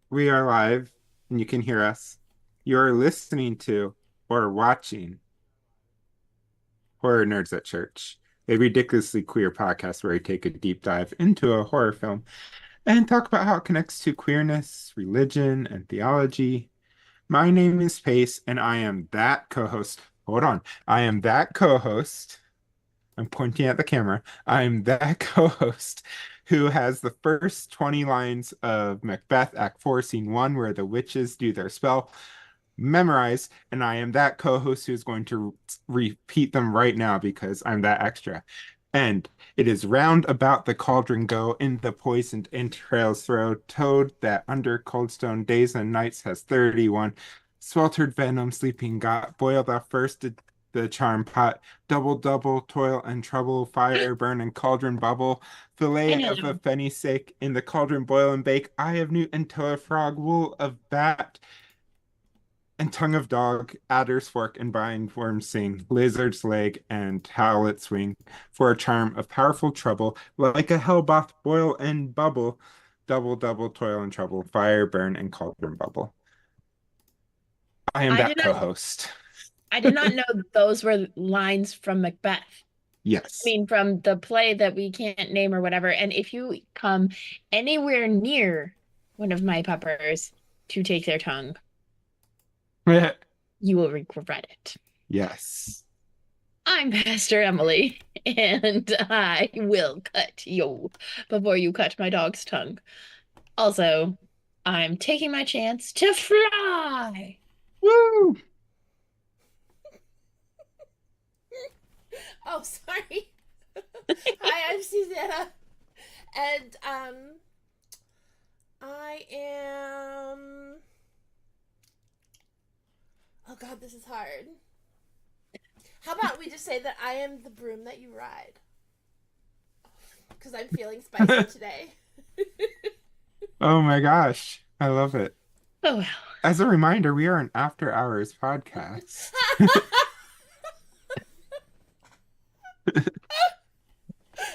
We are live and you can hear us. You're listening to or watching Horror Nerds at Church, a ridiculously queer podcast where we take a deep dive into a horror film and talk about how it connects to queerness, religion, and theology. My name is Pace, and I am that co-host. Hold on. I am that co-host. I'm pointing at the camera. I'm that co-host who has the first 20 lines of Macbeth Act 4, Scene 1, where the witches do their spell memorized, and I am that co-host who's going to repeat them right now because I'm that extra. And it is round about the cauldron go, in the poisoned entrails throw, toad that under coldstone days and nights has 31. Sweltered venom sleeping got, boil thou first the charm pot, double double toil and trouble, fire burn and cauldron bubble, I fillet know of that a one. fenny steak, in the cauldron boil and bake, eye of newt and toe of frog, wool of bat, and tongue of dog, adder's fork, and bindworm sing, lizard's leg, and howlet's wing, for a charm of powerful trouble, like a hell bath boil and bubble, double double toil and trouble, fire burn and cauldron bubble. I am I that did not co-host. I did not know those were lines from Macbeth. I Yes. mean, from the play that we can't name or whatever. And if you come anywhere near one of my puppers to take their tongue, you will regret it. Yes. I'm Pastor Emily, and I will cut you before you cut my dog's tongue. Also, I'm taking my chance to fly. Woo! Oh, sorry. Hi, I'm Susanna. And I am Oh god, this is hard. How about we just say that I am the broom that you ride? Because I'm feeling spicy today. Oh my gosh. I love it. Oh well. As a reminder, we are an after hours podcast.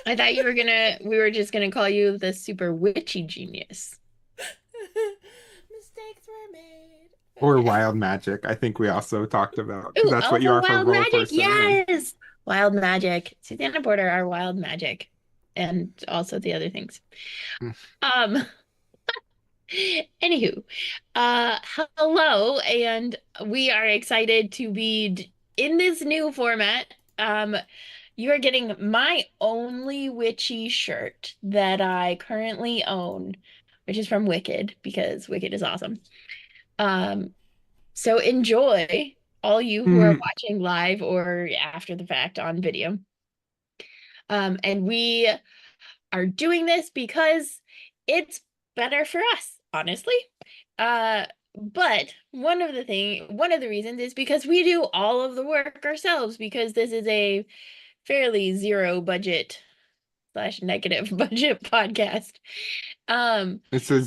I thought we were just gonna call you the super witchy genius. Mistakes were made. Or Okay. wild magic, I think we also talked about, because Ooh, that's what you also are for wild Roll for magic. Seven. Yes. Wild magic. Susanna Porter, our wild magic. And also the other things. Um, anywho, hello, and we are excited to be in this new format. You are getting my only witchy shirt that I currently own, which is from Wicked because Wicked is awesome. Um, so enjoy, all you who are Mm, watching live or after the fact on video. And we are doing this because it's better for us, honestly. But one of the reasons is because we do all of the work ourselves because this is a fairly zero budget slash negative budget podcast. Um, it's a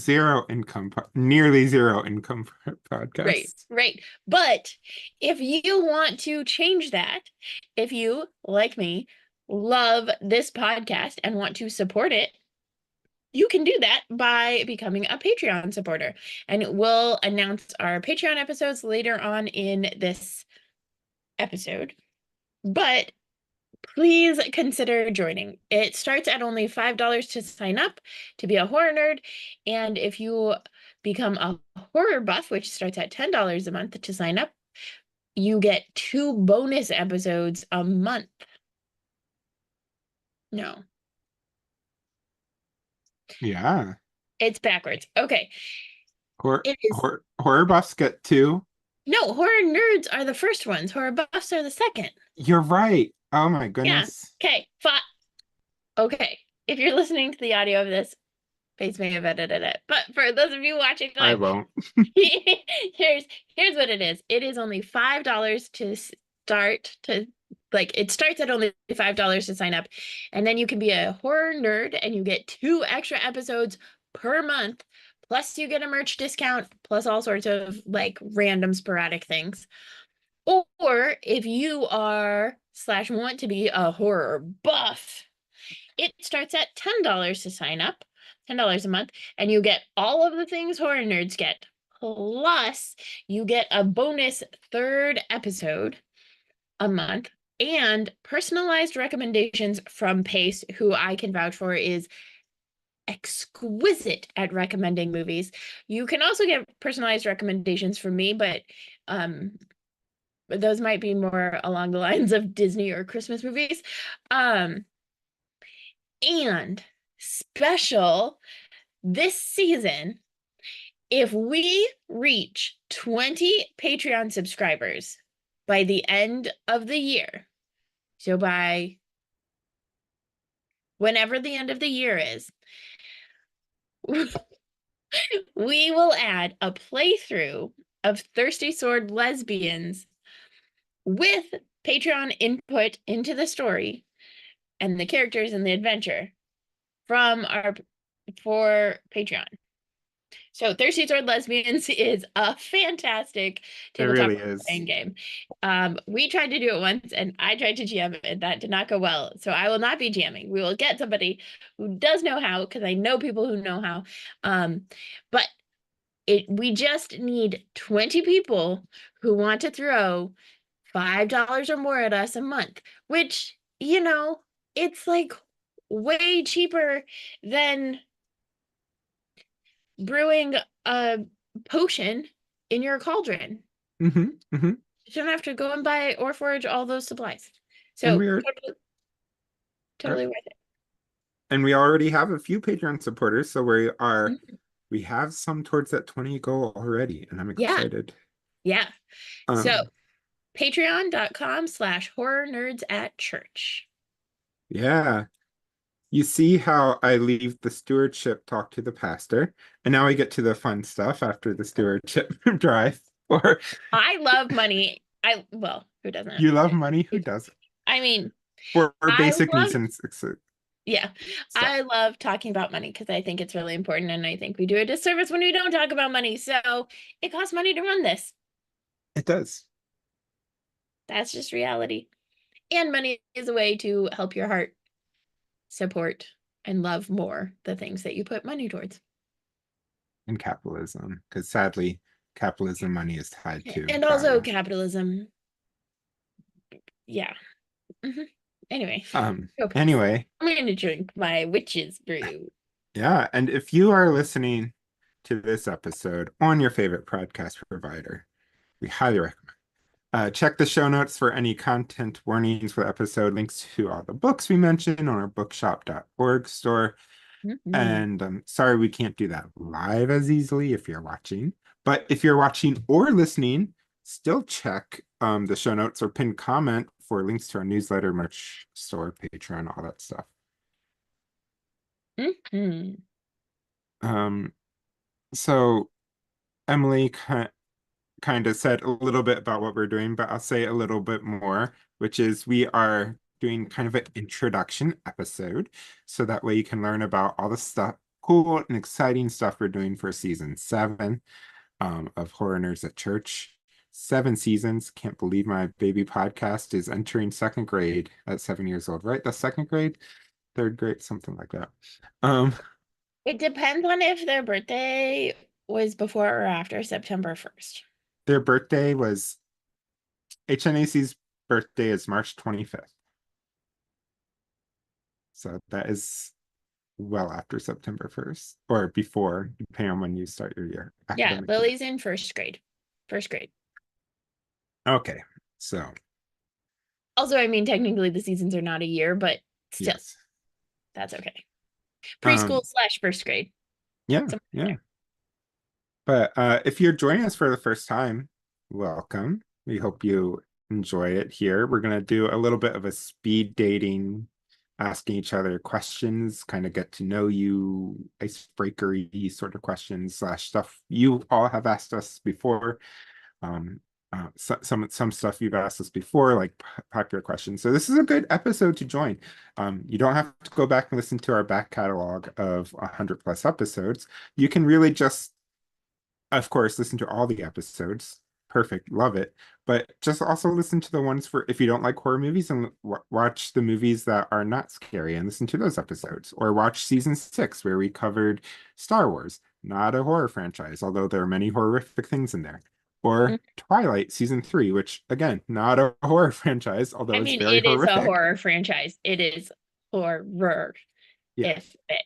nearly zero income right, podcast. right. But if you want to change that, if you, like me, love this podcast and want to support it, you can do that by becoming a Patreon supporter. And we'll announce our Patreon episodes later on in this episode. But please consider joining. It starts at only $5 to sign up to be a horror nerd. And if you become a horror buff, which starts at $10 a month to sign up, you get 2 bonus episodes a month. No, Yeah. it's backwards. Okay. Horror, It is horror buffs get two. No, horror nerds are the first ones. Horror buffs are the second. You're right. Oh my Yeah. goodness. Okay. Okay. If you're listening to the audio of this, Paige may have edited it. But for those of you watching I live, won't. here's what it is. It is only $5 to start to it starts at only $5 to sign up. And then you can be a horror nerd and you get 2 extra episodes per month. Plus you get a merch discount, plus all sorts of random sporadic things. Or if you are / want to be a horror buff, it starts at $10 to sign up, $10 a month, and you get all of the things horror nerds get. Plus, you get a bonus 3rd episode a month and personalized recommendations from Pace, who I can vouch for is exquisite at recommending movies. You can also get personalized recommendations from me, but those might be more along the lines of Disney or Christmas movies. And special this season, if we reach 20 Patreon subscribers by the end of the year, so by whenever the end of the year is, we will add a playthrough of Thirsty Sword Lesbians with Patreon input into the story and the characters and the adventure for Patreon. So Thirsty Sword Lesbians is a fantastic tabletop really is. playing game. We tried to do it once and I tried to GM it and that did not go well. So I will not be jamming. We will get somebody who does know how, because I know people who know how. But we just need 20 people who want to throw $5 or more at us a month, which, it's way cheaper than brewing a potion in your cauldron. Mm-hmm. Mm-hmm. You don't have to go and buy or forage all those supplies. So totally worth it. And we already have a few Patreon supporters, so we have some towards that 20 goal already, and I'm excited. Yeah. So patreon.com/horror nerds at church. Yeah. You see how I leave the stewardship talk to the pastor, and now we get to the fun stuff after the stewardship drive. Or I love money. Who doesn't? You love money? Who doesn't? I mean, for basic needs and yeah, stuff. I love talking about money because I think it's really important, and I think we do a disservice when we don't talk about money. So it costs money to run this. It does. That's just reality. And money is a way to help your heart support and love more the things that you put money towards. And capitalism, because sadly, capitalism money is tied to. And also capitalism. Yeah. Mm-hmm. Anyway. Anyway. I'm going to drink my witch's brew. Yeah, and if you are listening to this episode on your favorite podcast provider, we highly recommend. Check the show notes for any content warnings for the episode, links to all the books we mentioned on our bookshop.org store. Mm-hmm. And sorry we can't do that live as easily if you're watching. But if you're watching or listening, still check the show notes or pinned comment for links to our newsletter, merch store, Patreon, all that stuff. Mm-hmm. So Emily kind of said a little bit about what we're doing, but I'll say a little bit more, which is we are doing kind of an introduction episode, so that way you can learn about all the stuff, cool and exciting stuff we're doing for season 7 of Horror Nerds at Church. 7 seasons. Can't believe my baby podcast is entering 2nd grade at 7 years old, right? That's 2nd grade, 3rd grade, something like that. It depends on if their birthday was before or after September 1st. Their birthday was, HNAC's birthday is March 25th. So that is well after September 1st, or before, depending on when you start your year. Yeah, Lily's in 1st grade. 1st grade. Okay, so. Also, I mean, technically the seasons are not a year, but still, yes. That's okay. Preschool / 1st grade. Yeah, yeah. But if you're joining us for the first time, welcome. We hope you enjoy it here. We're going to do a little bit of a speed dating, asking each other questions, kind of get to know you, icebreaker-y sort of questions slash stuff you all have asked us before. Some stuff you've asked us before, like popular questions. So this is a good episode to join. You don't have to go back and listen to our back catalog of 100 plus episodes. You can really just, of course, listen to all the episodes. Perfect, love it. But just also listen to the ones for if you don't like horror movies, and watch the movies that are not scary and listen to those episodes. Or watch season 6 where we covered Star Wars, not a horror franchise, although there are many horrific things in there. Or Twilight season 3, which again, not a horror franchise, although I it's mean, very it is a horrific. horror franchise. It is horror. Yeah. If it.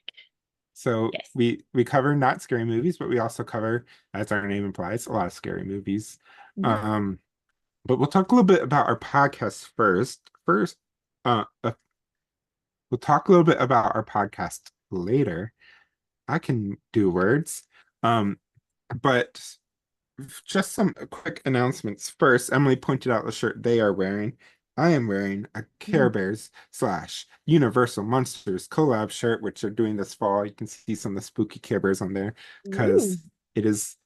So Yes. we cover not scary movies, but we also cover, as our name implies, a lot of scary movies. Mhm. But we'll talk a little bit about our podcast first. We'll talk a little bit about our podcast later. I can do words. But just some quick announcements. First, Emily pointed out the shirt they are wearing. I am wearing a Care Bears slash Universal Monsters collab shirt, which are doing this fall. You can see some of the spooky Care Bears on there Ooh, because it is spooky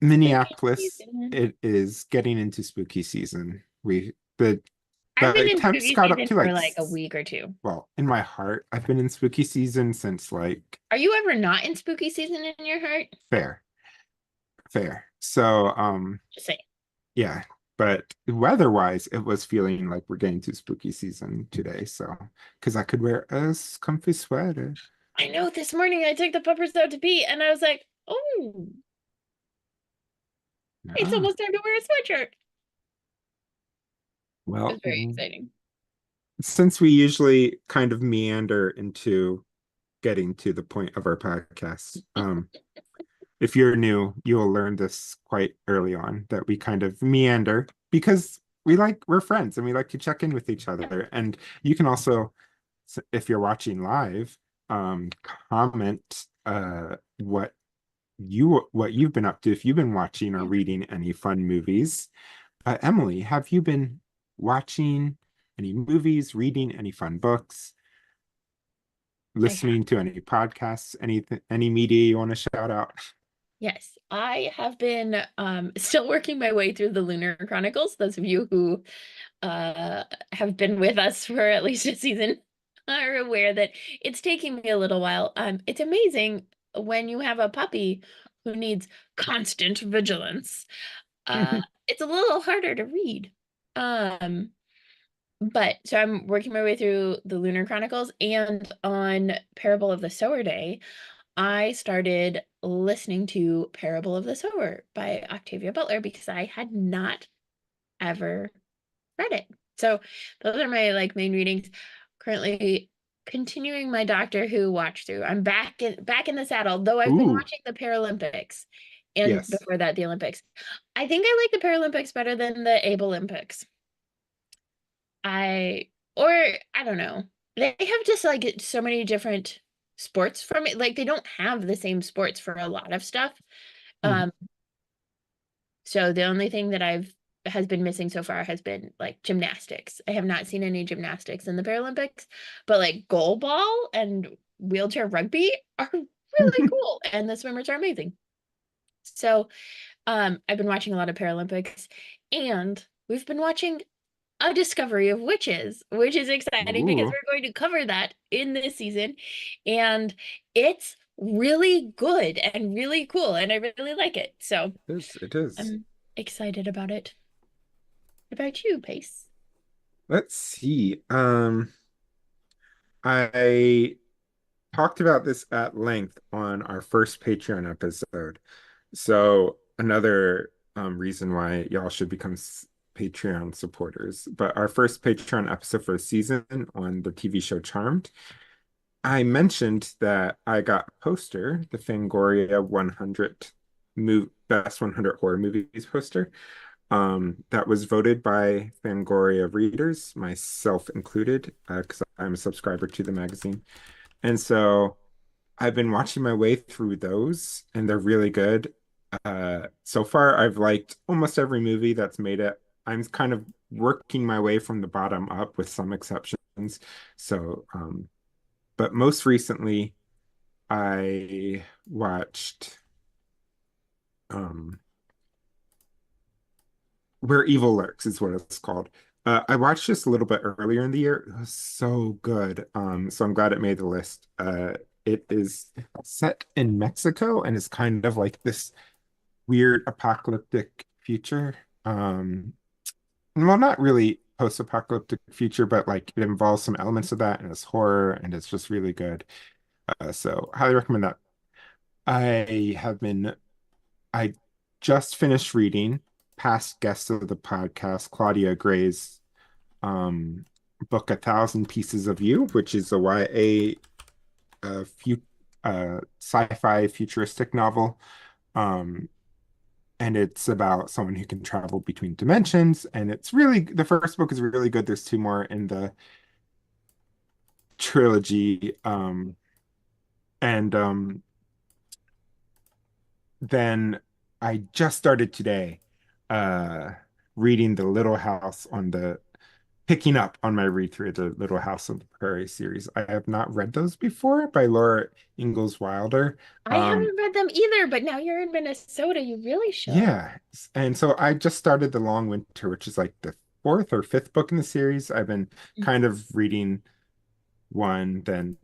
Minneapolis. season. It is getting into spooky season. The I've been in temps spooky got up season to for like, like a week or two. well, in my heart, I've been in spooky season since like Are you ever not in spooky season in your heart? fair, fair. So, Just saying. yeah, but weather-wise, it was feeling like we're getting to spooky season today. So, because I could wear a comfy sweater. I know this morning I took the puppers out to pee and I was like, oh, it's Ah, almost time to wear a sweatshirt. It well, was very exciting. since we usually kind of meander into getting to the point of our podcast, if you're new, you will learn this quite early on that we kind of meander because we're friends and we like to check in with each other. And you can also, if you're watching live, comment what you've been up to, if you've been watching or reading any fun movies. Emily, have you been watching any movies, reading any fun books, listening to any podcasts, any media you want to shout out? Yes, I have been still working my way through the Lunar Chronicles. Those of you who have been with us for at least a season are aware that it's taking me a little while. It's amazing when you have a puppy who needs constant vigilance. It's a little harder to read. But so I'm working my way through the Lunar Chronicles, and on Parable of the Sower Day, I started listening to Parable of the Sower by Octavia Butler because I had not ever read it. So those are my like main readings. Currently continuing my Doctor Who watch through. I'm back in the saddle, though I've been Ooh, watching the Paralympics and yes. before that the Olympics. I think I like the Paralympics better than the Abe Olympics. I don't know. They have just like so many different sports from it. Like they don't have the same sports for a lot of stuff. Mhm. Um, so the only thing that has been missing so far has been like gymnastics. I have not seen any gymnastics in the Paralympics, but like goalball and wheelchair rugby are really cool, and the swimmers are amazing. So, I've been watching a lot of Paralympics, and we've been watching A Discovery of Witches, which is exciting because Ooh, we're going to cover that in this season. And it's really good and really cool, and I really like it. So it is. I'm excited about it. What about you, Pace? Let's see. I talked about this at length on our first Patreon episode. So another reason why y'all should become Patreon supporters. But our first Patreon episode for the season on the TV show Charmed, I mentioned that I got a poster, the Fangoria 100 Best 100 Horror Movies poster. That was voted by Fangoria readers, myself included, because I'm a subscriber to the magazine. And so I've been watching my way through those, and they're really good. So far, I've liked almost every movie that's made it. I'm kind of working my way from the bottom up with some exceptions. So, but most recently, I watched um, Where Evil Lurks is what it's called. I watched this a little bit earlier in the year. It was so good. So I'm glad it made the list. It is set in Mexico and is kind of like this weird apocalyptic future. Well, not really post-apocalyptic future, but like it involves some elements of that and it's horror and it's just really good. So highly recommend that. I have been I just finished reading past guest of the podcast, Claudia Gray's um book A Thousand Pieces of You, which is a YA sci-fi futuristic novel. Um, and it's about someone who can travel between dimensions. And it's really the first book is really good. There's two more in the trilogy. And then I just started today uh reading The Little House on the picking up on my read through the Little House on the Prairie series. I have not read those before by Laura Ingalls Wilder. I Um, haven't read them either, but now you're in Minnesota. You really should. yeah, and so I just started The Long Winter, which is like the fourth or fifth book in the series. I've been kind of reading one, then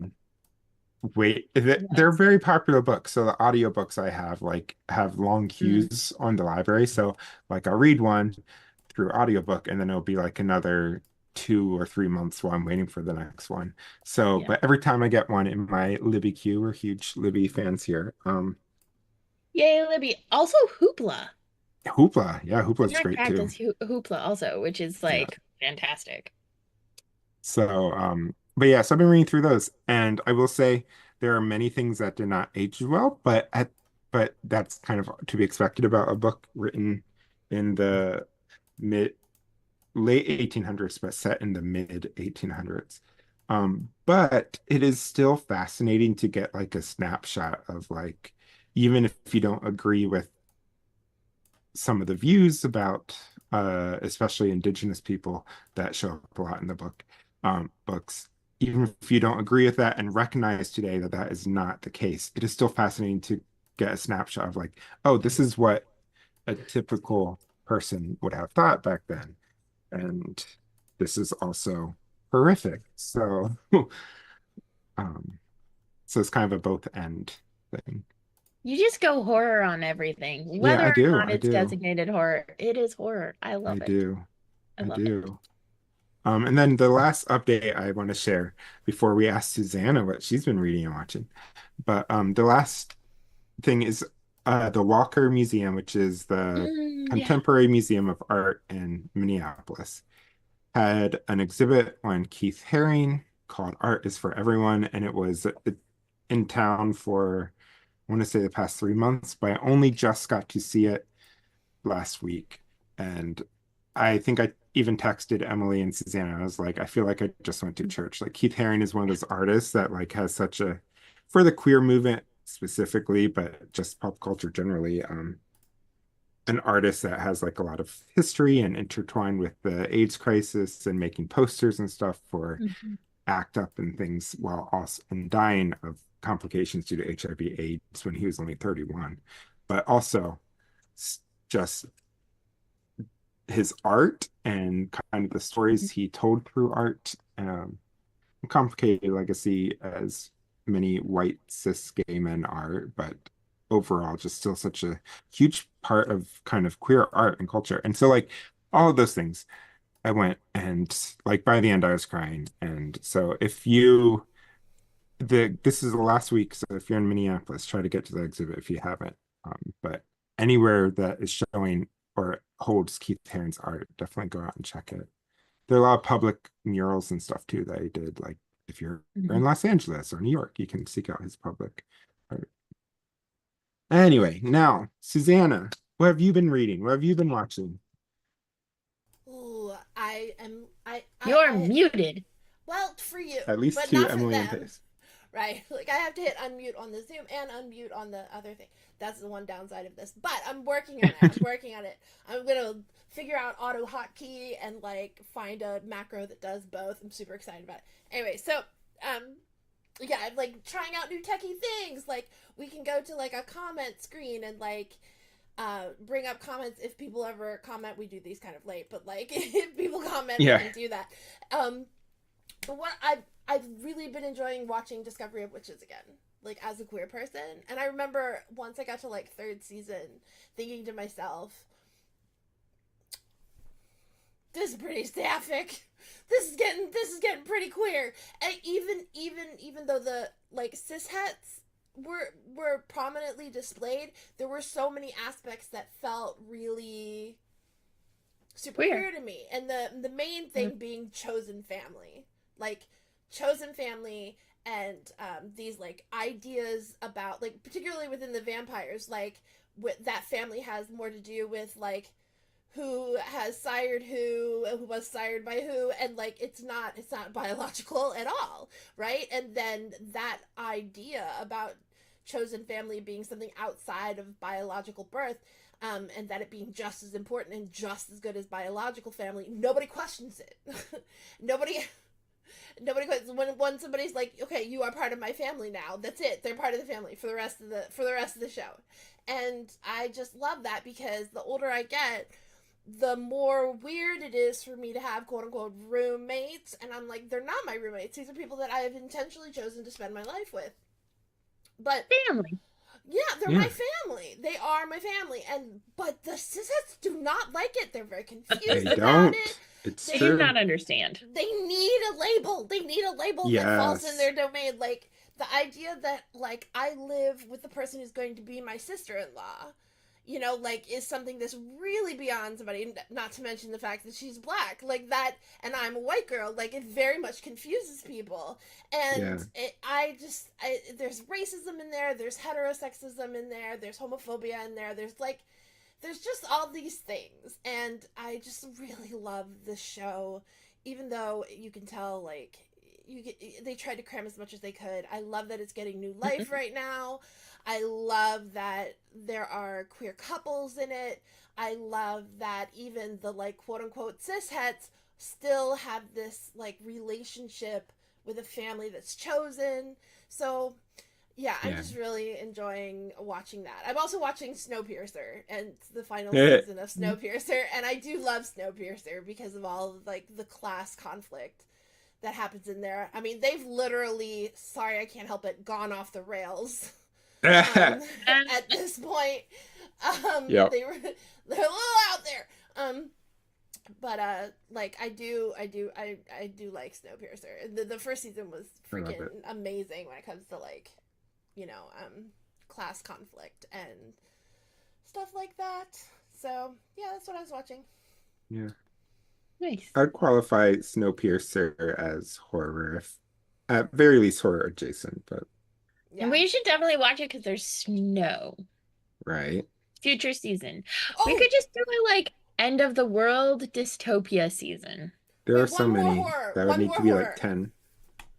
wait. They're Yes. very popular books, so the audiobooks I have like have long Mm, queues on the library. So like I'll read one through audiobook and then it'll be like another 2 or 3 months while I'm waiting for the next one. So, yeah. but every time I get one in my Libby queue, we're huge Libby fans here. Yay, Libby. Also, Hoopla. Hoopla, yeah, Hoopla's Not great too. Cactus, Hoopla also, which is Yeah. like fantastic. So, but yeah, so I've been reading through those, and I will say there are many things that did not age well, but that's kind of to be expected about a book written in the mid late 1800s, but set in the mid 1800s. But it is still fascinating to get like a snapshot of like, even if you don't agree with some of the views about especially indigenous people that show up a lot in the books, even if you don't agree with that and recognize today that that is not the case, it is still fascinating to get a snapshot of like, oh, this is what a typical person would have thought back then. And this is also horrific. So, um, so it's kind of a both end thing. You just go horror on everything. Yeah, Whether I or do. not I it's do. designated horror, it is horror. I I love it. do. I I love it. do. And then the last update I want to share before we ask Susanna what she's been reading and watching. But the last thing is the Walker Museum, which is the Yeah. Contemporary Museum of Art in Minneapolis, had an exhibit on Keith Haring called Art is for Everyone, and it was in town for, I want to say, the past 3 months, but I only just got to see it last week. And I think I even texted Emily and Susanna. I was like, I feel like I just went to church. Like Keith Haring is one of those artists that like has such a, for the queer movement specifically, but just pop culture generally, an artist that has like a lot of history and intertwined with the AIDS crisis and making posters and stuff for Mhm. ACT UP and things while also and dying of complications due to HIV AIDS when he was only 31. But also just his art and kind of the stories he told through art, complicated legacy as many white cis gay men are, but overall just still such a huge part of kind of queer art and culture. And so like all of those things, I went and like by the end I was crying. And so if you the this is the last week, so if you're in Minneapolis, try to get to the exhibit if you haven't. But anywhere that is showing or holds Keith Haring's art, definitely go out and check it. There are a lot of public murals and stuff too that he did. Like if you're in Mhm. Los Angeles or New York, you can seek out his public art. Anyway, now, Susanna, what have you been reading? What have you been watching? Ooh, I am. You're I. muted. Well, for you, At least but to not for Emily and them. Pace. right? Like I have to hit unmute on the Zoom and unmute on the other thing. That's the one downside of this. But I'm working on it. I'm working on it. I'm gonna figure out auto hotkey and like find a macro that does both. I'm super excited about it. Anyway, so yeah, I'm like trying out new techie things. Like we can go to like a comment screen and like bring up comments if people ever comment. We do these kind of late, but like if people comment, Yeah. we can do that. But what I've really been enjoying watching Discovery of Witches again, like as a queer person. And I remember once I got to like third season, thinking to myself, "This is pretty sapphic. This is getting pretty queer." And even though the like cishets were prominently displayed, there were so many aspects that felt really super queer to me. And the main thing being chosen family. Like chosen family and these like ideas about like particularly within the vampires, like that family has more to do with like who has sired who was sired by who, and like it's not biological at all, right? And then that idea about chosen family being something outside of biological birth, and that it being just as important and just as good as biological family, nobody questions it. nobody questions when somebody's like, okay, you are part of my family now, that's it, they're part of the family for the rest of the show. And I just love that, because the older I get, the more weird it is for me to have quote unquote roommates. And I'm like, they're not my roommates, these are people that I have intentionally chosen to spend my life with. But Family. yeah, they're my family. They are my family. But the cishets do not like it. They're very confused They about don't. it. It's They true. do not understand. They need a label. They need a label that falls in Yes. their domain. Like the idea that like I live with the person who's going to be my sister-in-law, you know, like is something that's really beyond somebody. Not to mention the fact that she's black, like that, and I'm a white girl. Like it very much confuses people. And there's racism in there. There's heterosexism in there. There's homophobia in there. There's just all these things, and I just really love the show, even though you can tell like they tried to cram as much as they could. I love that it's getting new life right now. I love that there are queer couples in it. I love that even the like quote unquote cishets still have this like relationship with a family that's chosen. So yeah, I'm just really enjoying watching that. I'm also watching Snowpiercer and the final season of Snowpiercer, and I do love Snowpiercer because of all of, like the class conflict that happens in there. I mean, they've literally, sorry, I can't help it, gone off the rails at this point. Yep. They're a little out there. But like I do like Snowpiercer. The first season was freaking amazing when it comes to like, you know, class conflict and stuff like that. So yeah, that's what I was watching. Yeah. Nice. I'd qualify Snowpiercer as horror, if at very least horror adjacent, but Yeah. And we should definitely watch it because there's snow. right. Future season. Oh, We could just do a like end of the world dystopia season. There wait, are so one more many horror, that would one need more to be horror. like 10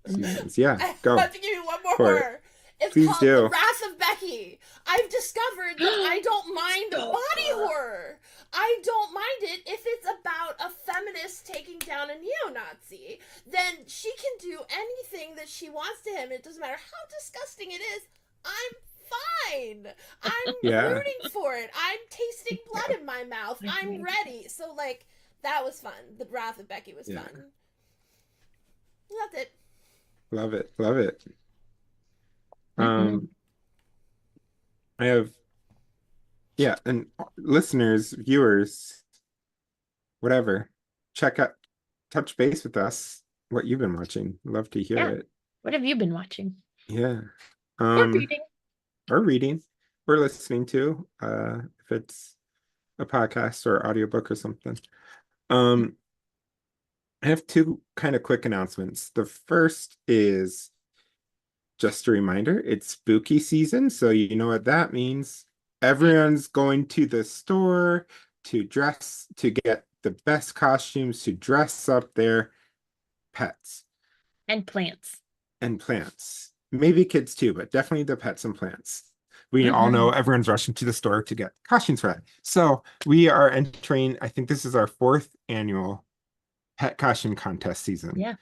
seasons. Yeah, I go. have to give you one more For it. horror. It's Please called do. The Wrath of Becky. I've discovered that I don't mind body horror. I don't mind it if it's about a feminist taking down a neo-Nazi. Then she can do anything that she wants to him. It doesn't matter how disgusting it is. I'm fine. I'm rooting for it. I'm tasting blood in my mouth. I'm ready. So like that was fun. The Wrath of Becky was fun. That's it. Love it. Love it. Mm-mm. I have, yeah, and listeners, viewers, whatever, check out, touch base with us, what you've been watching. Love to hear it. What have you been watching? Yeah. Or reading. Or reading, or listening to, if it's a podcast or audiobook or something. I have two kind of quick announcements. The first is just a reminder, it's spooky season, so you know what that means. Everyone's going to the store to dress, to get the best costumes, to dress up their pets. And plants. And plants. maybe kids too, but definitely the pets and plants. We all know everyone's rushing to the store to get costumes for that. So we are entering, I think this is our 4th annual pet costume contest season. Yeah.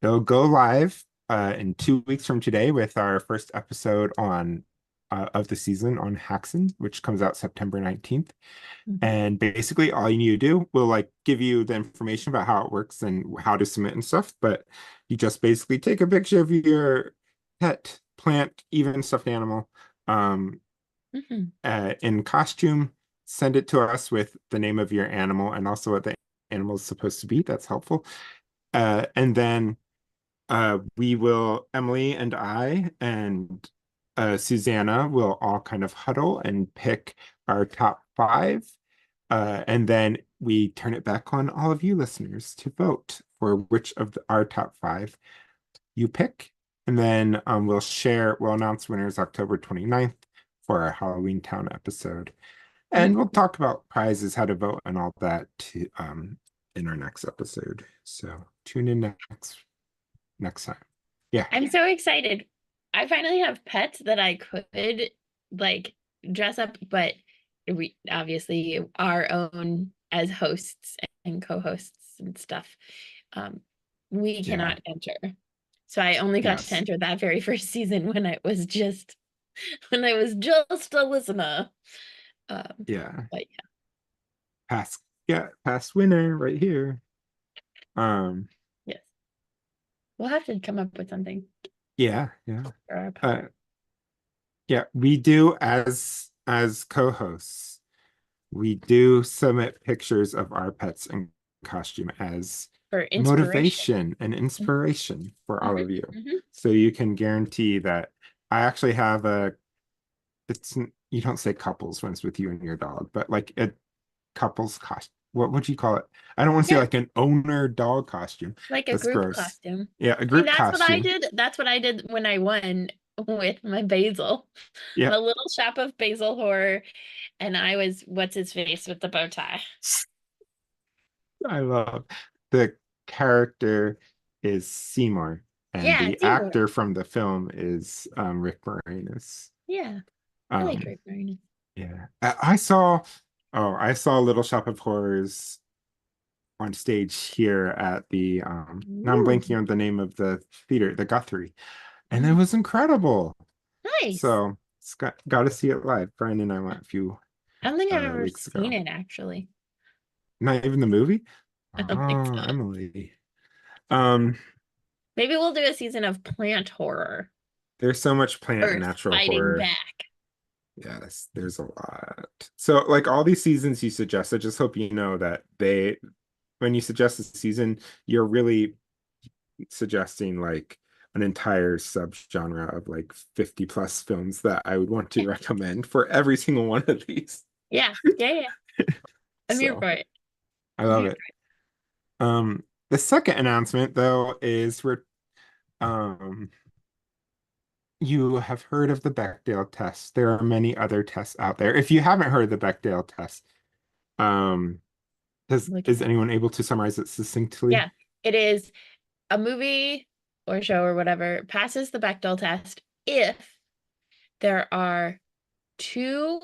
It'll go live in 2 weeks from today with our first episode on of the season on Haxan, which comes out September 19th. And basically all you need to do, we'll like give you the information about how it works and how to submit and stuff, but you just basically take a picture of your pet, plant, even stuffed animal in costume, send it to us with the name of your animal and also what the animal is supposed to be. That's helpful. And then we will, Emily and I and Susanna will all kind of huddle and pick our top 5. And then we turn it back on all of you listeners to vote for which of our top 5 you pick. And then we'll announce winners October 29th for our Halloween Town episode. And we'll talk about prizes, how to vote, and all that in our next episode. So tune in next time. Yeah. I'm so excited. I finally have pets that I could like dress up, but we obviously our own as hosts and co-hosts and stuff. We cannot enter. So I only got to enter that very first season when I was just a listener. But yeah. Past winner right here. Yes. We'll have to come up with something. Yeah. We do as co-hosts, we do submit pictures of our pets in costume as for motivation and inspiration for all of you. So you can guarantee that I actually have you don't say couples when it's with you and your dog, but like a couple's costume. What would you call it? I don't want to say like an owner dog costume. Like a group costume. Yeah, a group costume. What I did. That's what I did when I won with my Basil. Yeah. The Little Shop of Basil Horror. And I was what's his face with the bow tie. I love the character is Seymour. And the actor from the film is Rick Moranis. Yeah. I like Rick Moranis. Yeah. I saw Little Shop of Horrors on stage here at the now I'm blanking on the name of the theater, the Guthrie. And it was incredible. Nice. So got to see it live. Brian and I went a few. I don't think I've ever seen it actually. Not even the movie? I don't think so. Emily. Maybe we'll do a season of plant horror. There's so much plant and natural horror. Back. Yes, there's a lot. So like all these seasons you suggest, I just hope you know that when you suggest a season, you're really suggesting like an entire subgenre of like 50 plus films that I would want to recommend for every single one of these. Yeah. I'm here for it. I love it. The second announcement though is you have heard of the Bechdel test. There are many other tests out there. If you haven't heard of the Bechdel test, is anyone able to summarize it succinctly? Yeah, it is a movie or show or whatever passes the Bechdel test if there are 2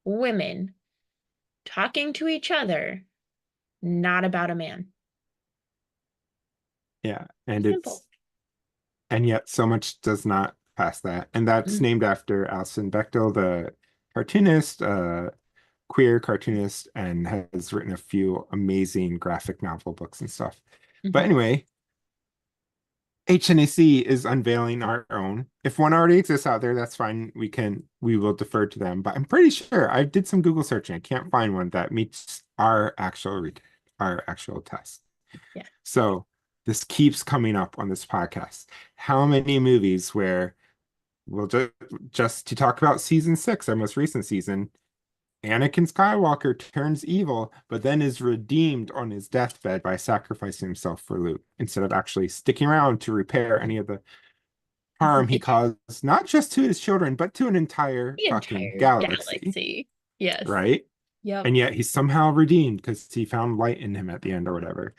women talking to each other, not about a man. Yeah, and and yet so much does not pass that. And that's named after Alison Bechdel, the cartoonist, queer cartoonist, and has written a few amazing graphic novel books and stuff. But anyway, HNAC is unveiling our own. If one already exists out there, that's fine. We will defer to them. But I'm pretty sure I did some Google searching. I can't find one that meets our actual test. Yeah. So this keeps coming up on this podcast. How many movies where we'll just to talk about season 6, our most recent season, Anakin Skywalker turns evil, but then is redeemed on his deathbed by sacrificing himself for Luke, instead of actually sticking around to repair any of the harm he caused, not just to his children, but to an entire fucking galaxy. Yes. Right? Yep. And yet he's somehow redeemed because he found light in him at the end or whatever.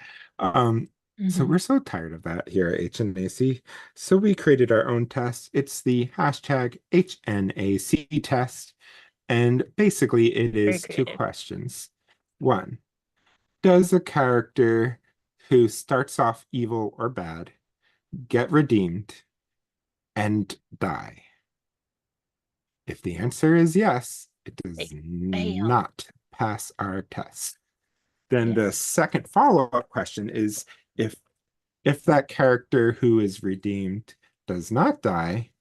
So Mhm. we're so tired of that here at HNAC. So we created our own test. It's the hashtag HNAC test. And basically, it Very is two creative. questions. One, does a character who starts off evil or bad get redeemed and die? If the answer is yes, it does They fail. not pass our test. Then Yes. the second follow-up question is if that character who is redeemed does not die,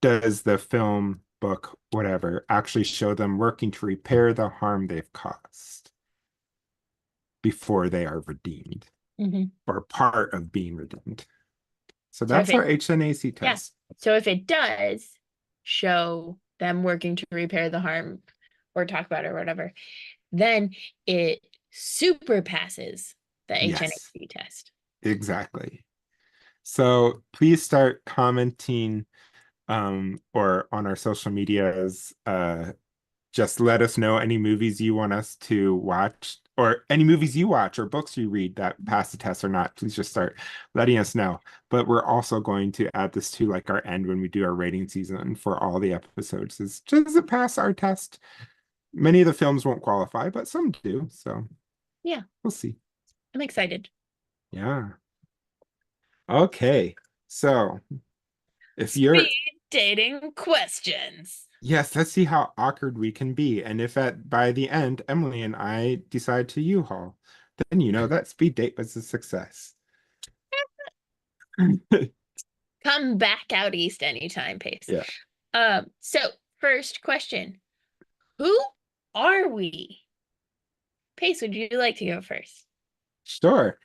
does the film, book, whatever, actually show them working to repair the harm they've caused before they are redeemed Mhm. or part of being redeemed? So So if that's our it, HNAC yeah. test. So if it does show them working to repair the harm or talk about it or whatever, then it super passes the Yes, HNAC test. exactly. So please start commenting or on our social medias. Just let us know any movies you want us to watch or any movies you watch or books you read that pass the test or not. Please just start letting us know. But we're also going to add this to like our end when we do our rating season for all the episodes. Is does it pass our test? Many of the films won't qualify, but some do. So Yeah, we'll see. I'm excited. Yeah. Okay. So if you're Speed dating questions. yes, let's see how awkward we can be. And if at by the end, Emily and I decide to U-Haul, then you know that speed date was a success. Come back out east anytime, Pace. Yeah, So first question. Who are we? Pace, would you like to go first? sure.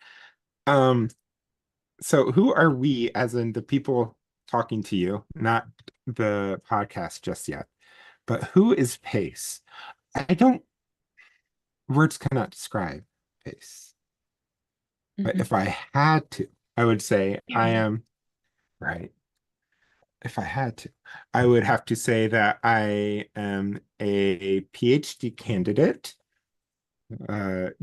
Um, so who are we, as in the people talking to you, not the podcast just yet, but who is Pace? I don't, words cannot describe Pace. But Mhm. if I had to, I would say I Period. am, right. If I had to, I would have to say that I am a PhD candidate,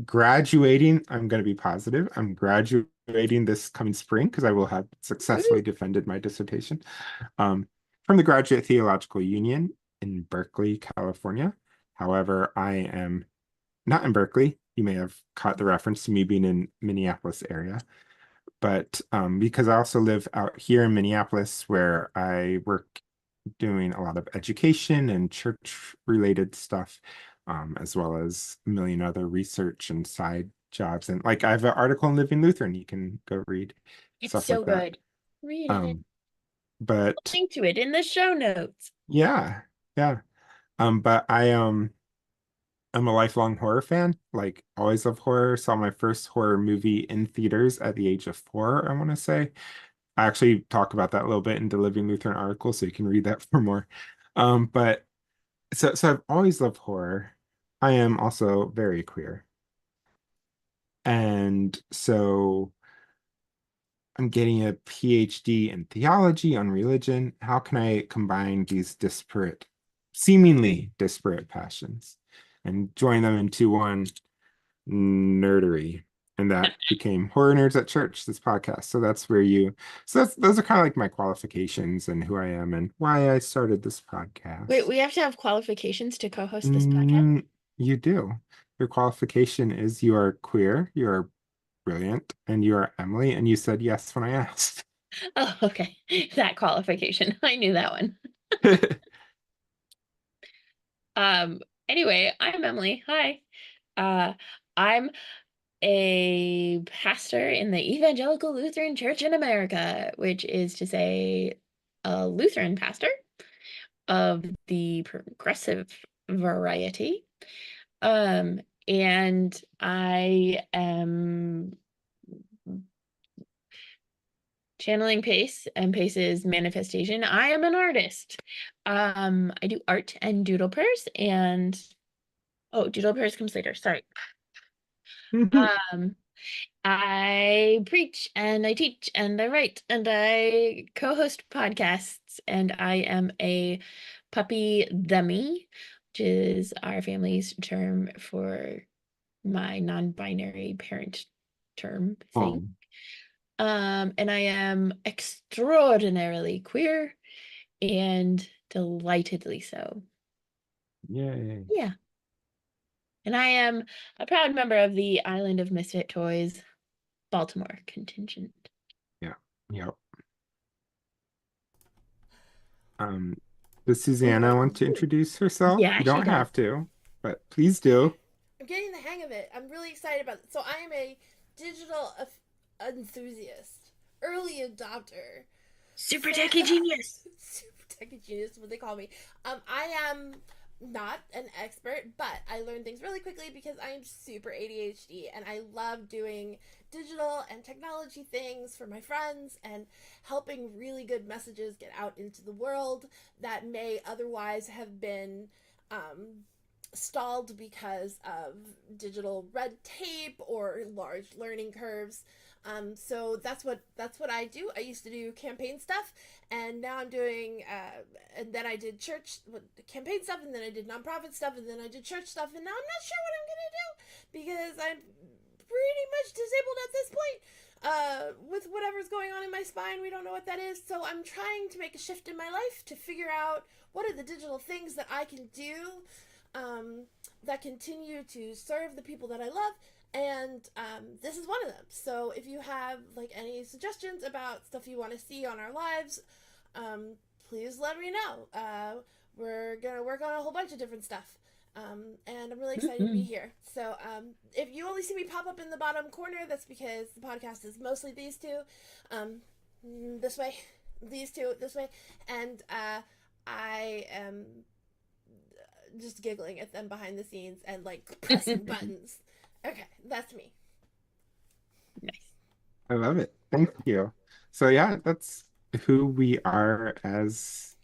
graduating. I'm going to be positive. I'm graduating this coming spring because I will have Woo. successfully defended my dissertation um, from the Graduate Theological Union in Berkeley, California. However, I am not in Berkeley. You may have caught the reference to me being in Minneapolis area, but because I also live out here in Minneapolis where I work doing a lot of education and church related stuff, as well as a million other research and side jobs. And like I have an article in Living Lutheran you can go read, It's stuff so like that. good. Read it. Um, but Link to it in the show notes. yeah, yeah. But I'm a lifelong horror fan, like always love horror. Saw my first horror movie in theaters at the age of 4, I want to say. I actually talk about that a little bit in the Living Lutheran article, so you can read that for more. But so I've always loved horror. I am also very queer. And so I'm getting a PhD in theology on religion. How can I combine these disparate, seemingly disparate passions and join them into one nerdery? And that became Horror Nerds at Church, this podcast. So that's where so those are kind of like my qualifications and who I am and why I started this Wait, podcast. we have to have qualifications to co-host this podcast? Mm, you do. Your qualification is you are queer, you are brilliant, and you are Emily, and you said yes when I asked. Oh, okay. That qualification. I knew that one. Um, anyway, I'm Emily. Hi. Uh, I'm a pastor in the Evangelical Lutheran Church in America, which is to say a Lutheran pastor of the progressive variety. Um, and I am channeling Pace and Pace's manifestation. I am an artist. I do art and doodle prayers and oh, doodle prayers comes later. Sorry. Um, I preach and I teach and I write and I co-host podcasts and I am a puppy dummy, which is our family's term for my non-binary parent term Oh, thing. And I am extraordinarily queer and delightedly so. Yay. Yeah. And I am a proud member of the Island of Misfit Toys Baltimore contingent. Yeah. Yep. Does Susanna want to introduce herself? Yeah, You she don't does. have to, but please do. I'm getting the hang of it. I'm really excited about it. So I am a digital enthusiast, early adopter, Super techie genius. super techie genius, what they call me. I am not an expert, but I learn things really quickly because I am super ADHD and I love doing digital and technology things for my friends and helping really good messages get out into the world that may otherwise have been stalled because of digital red tape or large learning curves. So that's what I do. I used to do campaign stuff, and now I'm doing. And then I did church campaign stuff, and then I did nonprofit stuff, and then I did church stuff, and now I'm not sure what I'm gonna do because I'm pretty much disabled at this point. With whatever's going on in my spine, we don't know what that is. So I'm trying to make a shift in my life to figure out what are the digital things that I can do that continue to serve the people that I love, and this is one of them. So if you have like any suggestions about stuff you want to see on our lives, please let me know. We're gonna work on a whole bunch of different stuff, and I'm really excited to be here. So if you only see me pop up in the bottom corner, that's because the podcast is mostly these two, this way, these two this way, and I am just giggling at them behind the scenes and like pressing buttons. Okay, that's me. Nice. I love it. Thank you. So yeah, that's who we are as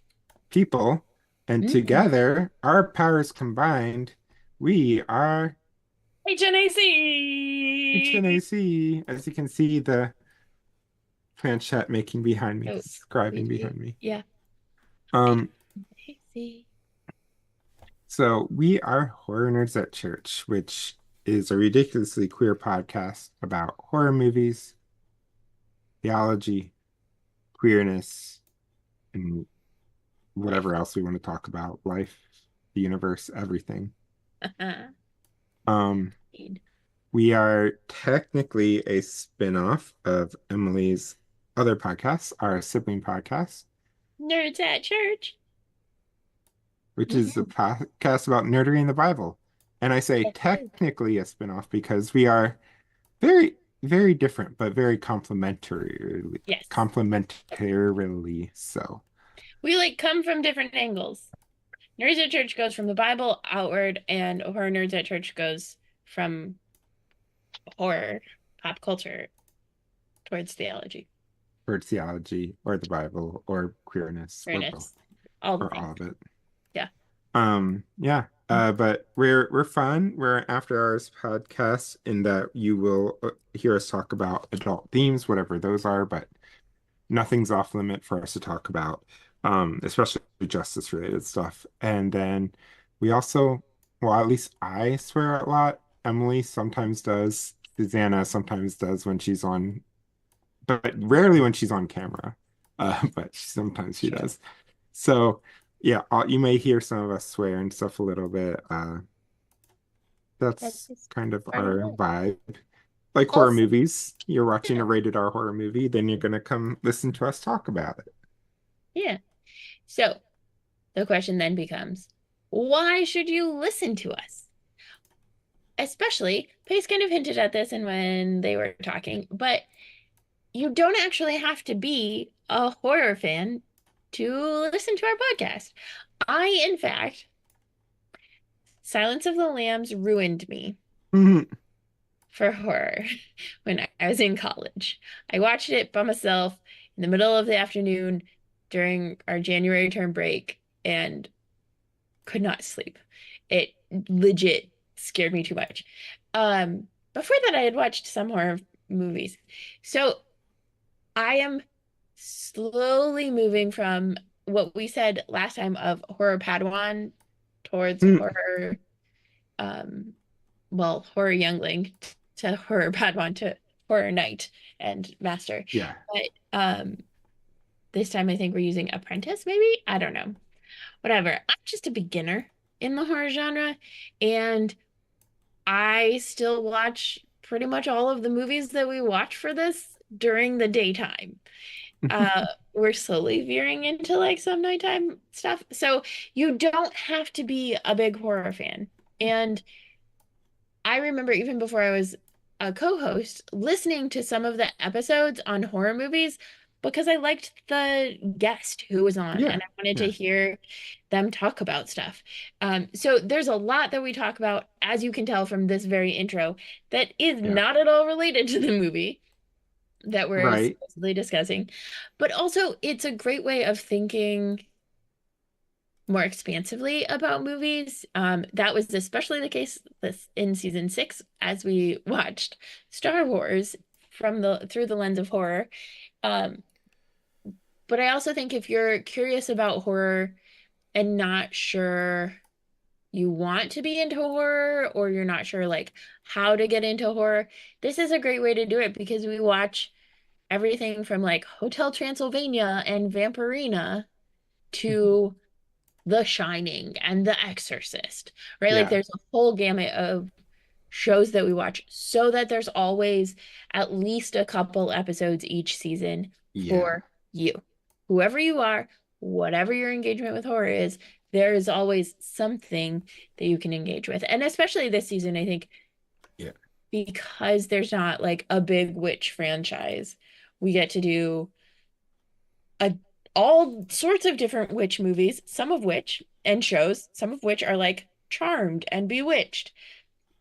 people. And together, our powers combined, we are HNAC. HNAC. As you can see, the planchette making behind me, Oh, scribing behind me. Yeah. Um, HNAC. so we are Horror Nerds at Church, which is a ridiculously queer podcast about horror movies, theology, queerness, and whatever else we want to talk about, life, the universe, everything. We are technically a spin-off of Emily's other podcast, our sibling podcast, Nerds at Church, which is a podcast about nerdery in the Bible. And I say technically a spin-off because we are very, very different, but very complementary. Yes. Complementarily so. We like come from different angles. Nerds at Church goes from the Bible outward, and Horror Nerds at Church goes from horror, pop culture, towards theology. Towards theology, or the Bible, or queerness, or both, all of it. Yeah. Yeah. But we're fun. We're an after hours podcast in that you will hear us talk about adult themes, whatever those are, but nothing's off limit for us to talk about, especially justice related stuff. And then we also, well, at least I swear a lot. Emily sometimes does. Susanna sometimes does when she's on, but rarely when she's on camera. But sometimes she does. So yeah, you may hear some of us swear and stuff a little bit. That's kind of our vibe. Like horror movies, you're watching a rated R horror movie, then you're gonna come listen to us talk about it. Yeah. So the question then becomes, why should you listen to us? Especially, Pace kind of hinted at this and when they were talking, but you don't actually have to be a horror fan to listen to our podcast. In fact, Silence of the Lambs ruined me for horror when I was in college. I watched it by myself in the middle of the afternoon during our January term break and could not sleep. It legit scared me too much. Before that, I had watched some horror movies. So I am slowly moving from what we said last time of horror Padawan towards horror, horror youngling to horror Padawan to Horror Knight and Master. Yeah. But this time I think we're using Apprentice, maybe? I don't know. Whatever. I'm just a beginner in the horror genre, and I still watch pretty much all of the movies that we watch for this during the daytime. We're slowly veering into like some nighttime stuff. So you don't have to be a big horror fan. And I remember even before I was a co-host listening to some of the episodes on horror movies because I liked the guest who was on Yeah. and I wanted to Yeah. hear them talk about stuff. So there's a lot that we talk about, as you can tell from this very intro, that is Yeah. not at all related to the movie that we're Right. supposedly discussing. But also, it's a great way of thinking more expansively about movies. That was especially the case this in season 6 as we watched Star Wars through the lens of horror. Um, but I also think if you're curious about horror and not sure you want to be into horror or you're not sure like how to get into horror, this is a great way to do it because we watch everything from like Hotel Transylvania and Vampirina to The Shining and The Exorcist, right? Like Yeah. there's a whole gamut of shows that we watch so that there's always at least a couple episodes each season Yeah. for you. Whoever you are, whatever your engagement with horror is, there is always something that you can engage with. And especially this season, I think Yeah. because there's not like a big witch franchise, we get to do a all sorts of different witch movies, some of which and shows, some of which are like Charmed and Bewitched,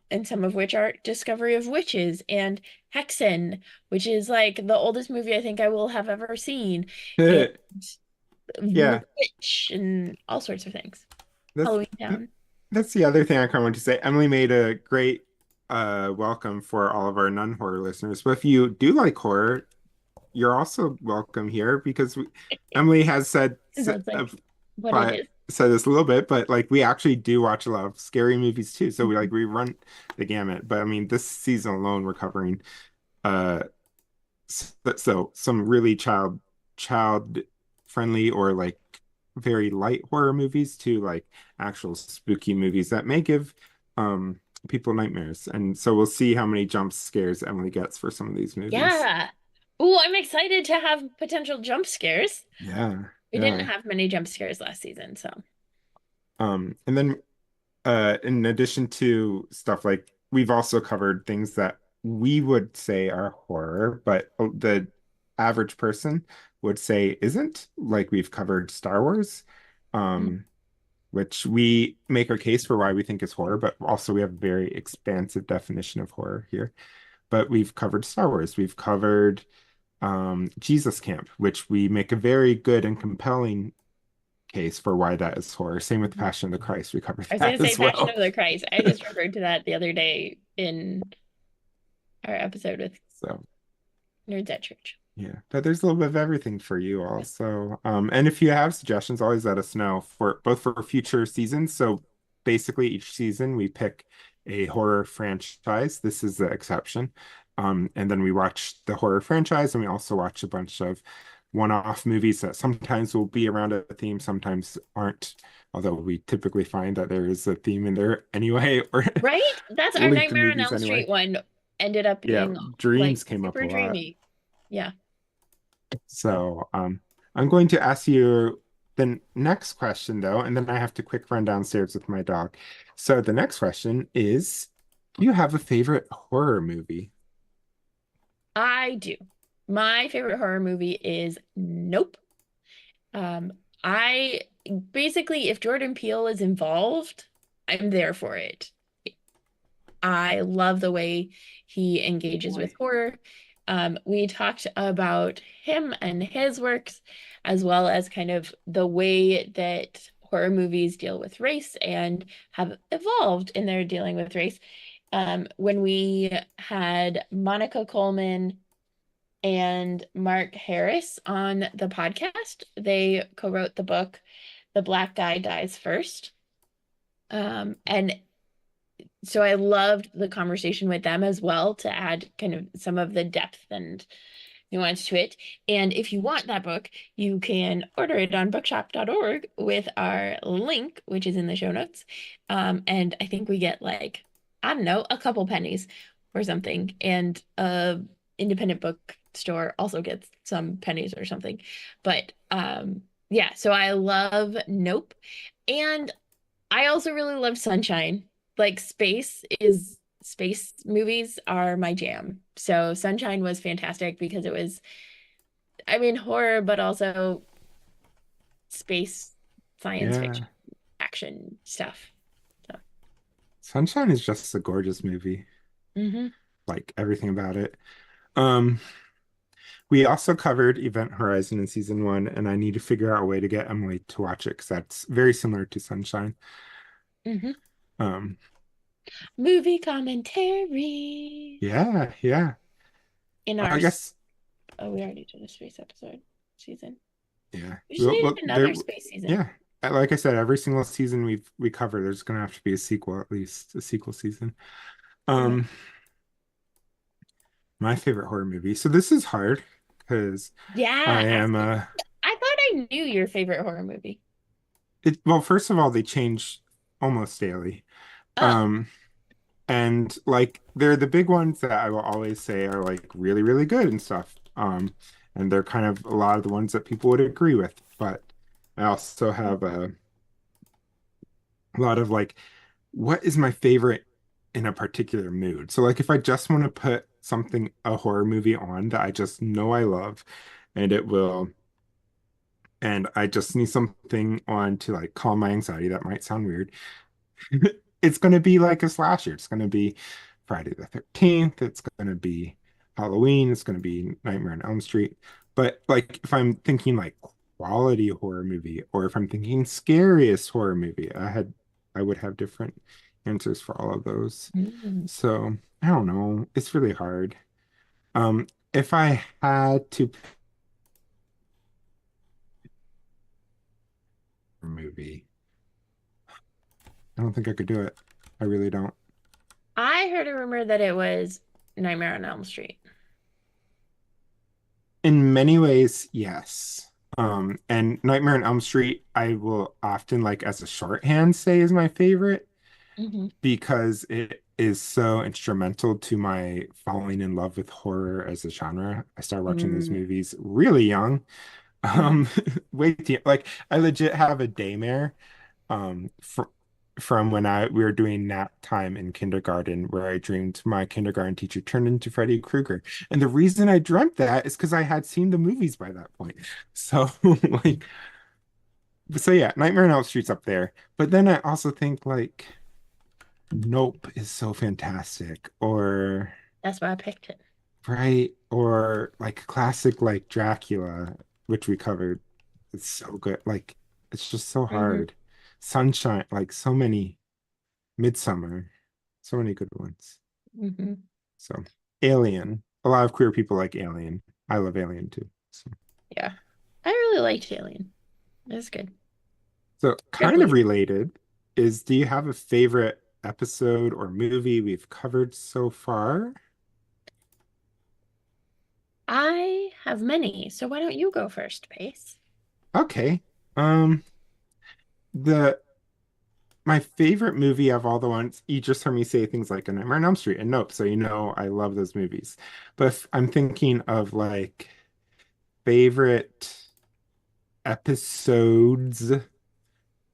and some of which are Discovery of Witches and Hexen, which is like the oldest movie I think I will have ever seen, and Yeah. Witch and all sorts of things. That's Halloween Town. that's the other thing I kind of want to say. Emily made a great welcome for all of our non-horror listeners. But if you do like horror, you're also welcome here because Emily has That's like what it but is. said this a little bit, but like we actually do watch a lot of scary movies too. So we run the gamut. But I mean, this season alone, we're covering uh so some really child friendly or like very light horror movies to like actual spooky movies that may give people nightmares. And so we'll see how many jump scares Emily gets for some of these movies. Yeah. Oh, I'm excited to have potential jump scares. Yeah. We didn't Yeah. have many jump scares last season, so. And then in addition to stuff like we've also covered things that we would say are horror, but the average person would say isn't. Like we've covered Star Wars, which we make our case for why we think is horror, but also we have a very expansive definition of horror here. But we've covered Star Wars, we've covered Jesus Camp, which we make a very good and compelling case for why that is horror. Same with Passion of the Christ. We covered I was going that to say as Passion well. of the Christ. I just referred to that the other day in our episode with So Nerds at Church. yeah, but there's a little bit of everything for you also. And if you have suggestions, always let us know for both for future seasons. So basically each season we pick a horror franchise. This is the exception. And then we watch the horror franchise and we also watch a bunch of one-off movies that sometimes will be around a theme, sometimes aren't. Although we typically find that there is a theme in there anyway, or Right? That's our linked to Nightmare on movies Elm Street anyway. one ended up Yeah, being like dreams came up a super lot. dreamy. Yeah. So I'm going to ask you the next question though, and then I have to quick run downstairs with my dog. So the next question is, do you have a favorite horror movie? I do. My favorite horror movie is Nope. I basically, if Jordan Peele is involved, I'm there for it. I love the way he engages with horror. We talked about him and his works, as well as kind of the way that horror movies deal with race and have evolved in their dealing with race. When we had Monica Coleman and Mark Harris on the podcast, they co-wrote the book, The Black Guy Dies First. And so I loved the conversation with them as well to add kind of some of the depth and nuance to it. And if you want that book, you can order it on bookshop.org with our link, which is in the show notes. And I think we get like, I don't know, a couple pennies or something. And independent bookstore also gets some pennies or something. But yeah, so I love Nope. And I also really love Sunshine. Like space movies are my jam. So Sunshine was fantastic because it was, I mean, horror, but also space science Yeah. fiction action stuff. So, Sunshine is just a gorgeous movie. hmm Like everything about it. Um, we also covered Event Horizon in season one, and I need to figure out a way to get Emily to watch it because that's very similar to Sunshine. hmm Um, Movie commentary yeah, yeah. in I our, guess, oh, we already did a space episode season. yeah. We should do There, another space season. yeah. Like I said, every single season we cover, there's gonna have to be a sequel, at least a sequel season. Yeah. Um, my favorite horror movie. So this is hard because Yeah, I am I thought I knew your favorite horror movie. well, first of all, they change almost daily. Oh, Um, and like they're the big ones that I will always say are like really, really good and stuff. And they're kind of a lot of the ones that people would agree with. But I also have a lot of like, what is my favorite in a particular mood? So like if I just want to put something, a horror movie on that I just know I love, and it will, and I just need something on to like calm my anxiety, that might sound weird. It's going to be like a slasher. It's going to be Friday the 13th. It's going to be Halloween. It's going to be Nightmare on Elm Street. But like if I'm thinking like quality horror movie or if I'm thinking scariest horror movie, I would have different answers for all of those. mm. So I don't know. It's really hard. If I had to pick a movie, I don't think I could do it. I really don't. I heard a rumor that it was Nightmare on Elm Street. In many ways, yes. And Nightmare on Elm Street, I will often like as a shorthand say is my favorite hmm because it is so instrumental to my falling in love with horror as a genre. I started watching those Mm. movies really young. Uh-huh. Um, way too, like I legit have a daymare fr from when I we were doing nap time in kindergarten where I dreamed my kindergarten teacher turned into Freddy Krueger. And the reason I dreamt that is because I had seen the movies by that point. So like so yeah, Nightmare on Elm Street's up there. But then I also think like Nope is so fantastic or That's why I picked it. right or like classic like Dracula, which we covered. It's so good. Like it's just so hmm hard. Sunshine, like so many Midsummer, so many good ones. hmm So Alien, a lot of queer people like Alien. I love Alien too. Yeah. I really liked Alien. That's good. So kind of Ripley. related is do you have a favorite episode or movie we've covered so far? I have many, so why don't you go first, Pace? Okay. Um, the my favorite movie of all the ones, you just heard me say things like A Nightmare on Elm Street and Nope, so you know I love those movies. But if I'm thinking of like favorite episodes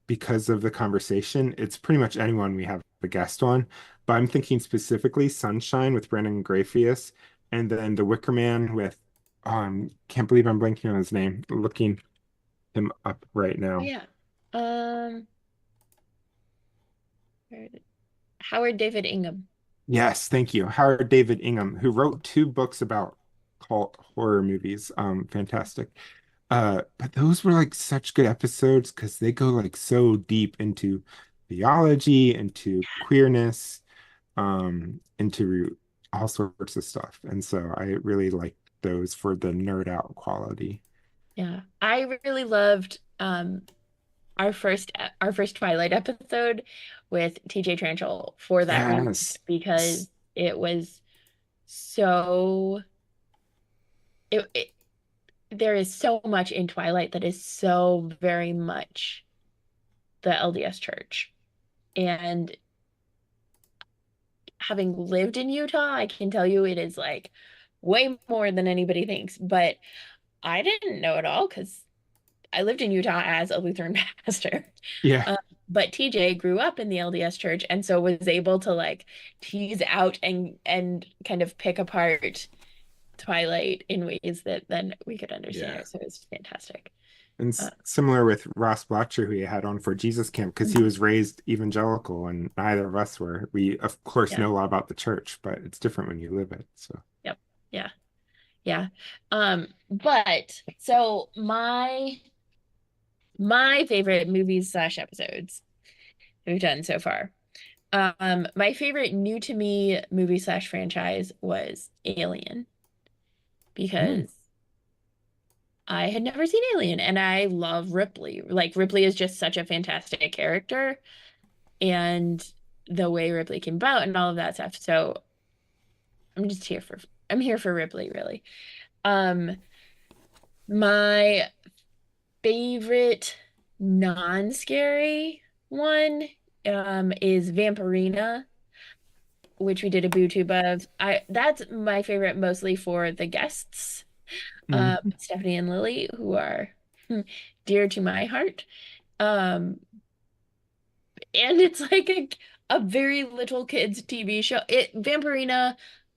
because of the conversation, it's pretty much anyone we have a guest on. But I'm thinking specifically Sunshine with Brandon Grafius, and then The Wicker Man with can't believe I'm blanking on his name. Looking him up right Oh, now. yeah. Um, Howard David Ingham. Yes, thank you. Howard David Ingham, who wrote two books about cult horror movies. Fantastic. But those were like such good episodes because they go like so deep into theology, into queerness, into all sorts of stuff. And so I really like those for the nerd out quality. Yeah. I really loved our first Twilight episode with TJ Tranchel for that reason, Yes. because it was so it there is so much in Twilight that is so very much the LDS Church. And having lived in Utah, I can tell you it is like way more than anybody thinks. But I didn't know it all because I lived in Utah as a Lutheran pastor. Yeah. Um, but TJ grew up in the LDS Church and so was able to like tease out and kind of pick apart Twilight in ways that then we could understand Yeah. it. So it was fantastic. And Uh, similar with Ross Blotcher, who you had on for Jesus Camp, because he was raised evangelical and neither of us were. We, of course, yeah. know a lot about the church, but it's different when you live it. So, Yep. Yeah. Yeah. But so my favorite movies slash episodes we've done so far. My favorite new to me movie slash franchise was Alien because I had never seen Alien and I love Ripley. Like Ripley is just such a fantastic character and the way Ripley came about and all of that stuff. So I'm just here for I'm here for Ripley, really. Um, my favorite non-scary one is Vampirina, which we did a boob of. That's my favorite mostly for the guests, mhm. Stephanie and Lily, who are dear to my heart. Um, and it's like a very little kids TV show. Vampirina,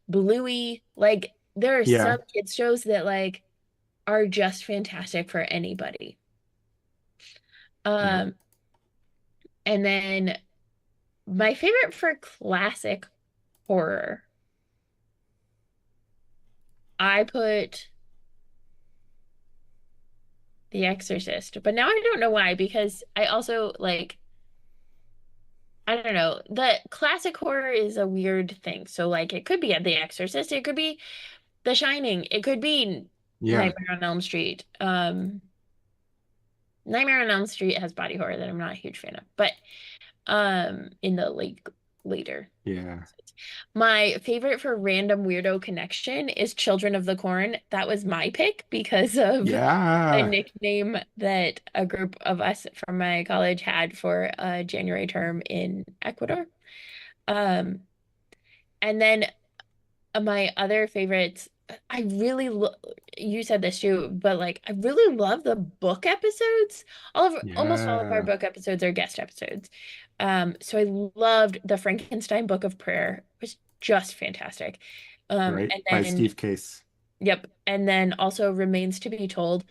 Bluey, like there are Yeah. some kids shows that like are just fantastic for anybody. Yeah. Um, and then my favorite for classic horror, I put The Exorcist, but now I don't know why, because I also like, I don't know, the classic horror is a weird thing. So like it could be The Exorcist, it could be The Shining, it could be Yeah. Nightmare on Elm Street. Nightmare on Elm Street has body horror that I'm not a huge fan of, but in the like later. Yeah. My favorite for random weirdo connection is Children of the Corn. That was my pick because of a Yeah. nickname that a group of us from my college had for a January term in Ecuador. Um, and then my other favorites, I really you said this too, but like I really love the book episodes. Almost all of our Yeah. book episodes are guest episodes. So I loved the Frankenstein Book of Prayer. It was just fantastic. Right. And By then Steve Case. yep, and then also Remains to be Told.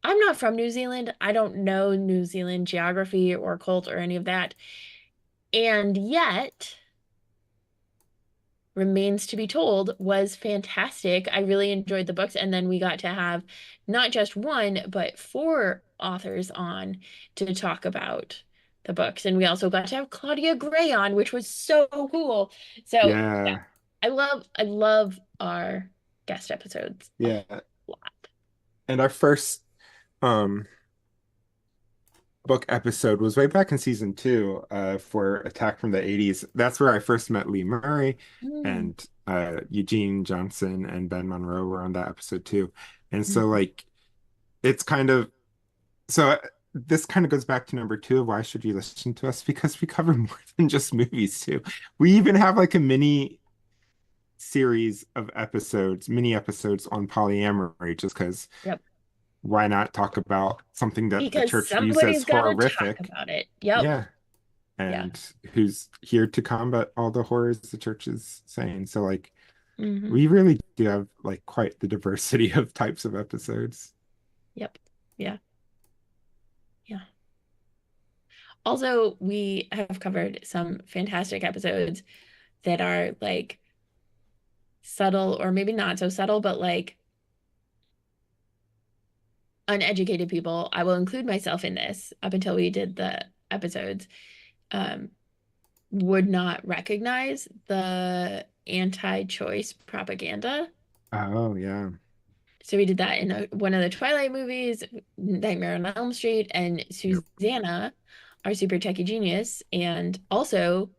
I'm not from New Zealand. I don't know New Zealand geography or cult or any of that. And yet Remains to be Told was fantastic. I really enjoyed the books. And then we got to have not just one, but four authors on to talk about the books. And we also got to have Claudia Gray on, which was so cool. So yeah, Yeah. I love our guest episodes a Yeah. lot. And our first um book episode was way back in season two for Attack from the 80s. That's where I first met Lee Murray Mm. and Eugene Johnson and Ben Monroe were on that episode too. And so Mhm. like it's kind of so this kind of goes back to number two of why should you listen to us because we cover more than just movies too. We even have like a mini series of episodes, mini episodes on polyamory just because Yep. why not talk about something that the Because church views as somebody's got to talk horrific? about it. Yep. Yeah. Yeah. And who's here to combat all the horrors the church is saying. So like Hmm. we really do have like quite the diversity of types of episodes. Yep. Yeah. Yeah. Also, we have covered some fantastic episodes that are like subtle or maybe not so subtle, but like uneducated people. I will include myself in this up until we did the episodes, um, would not recognize the anti-choice propaganda. Oh yeah. So we did that in one of the Twilight movies, Nightmare on Elm Street, and Yep. Susanna, our super techie genius, and also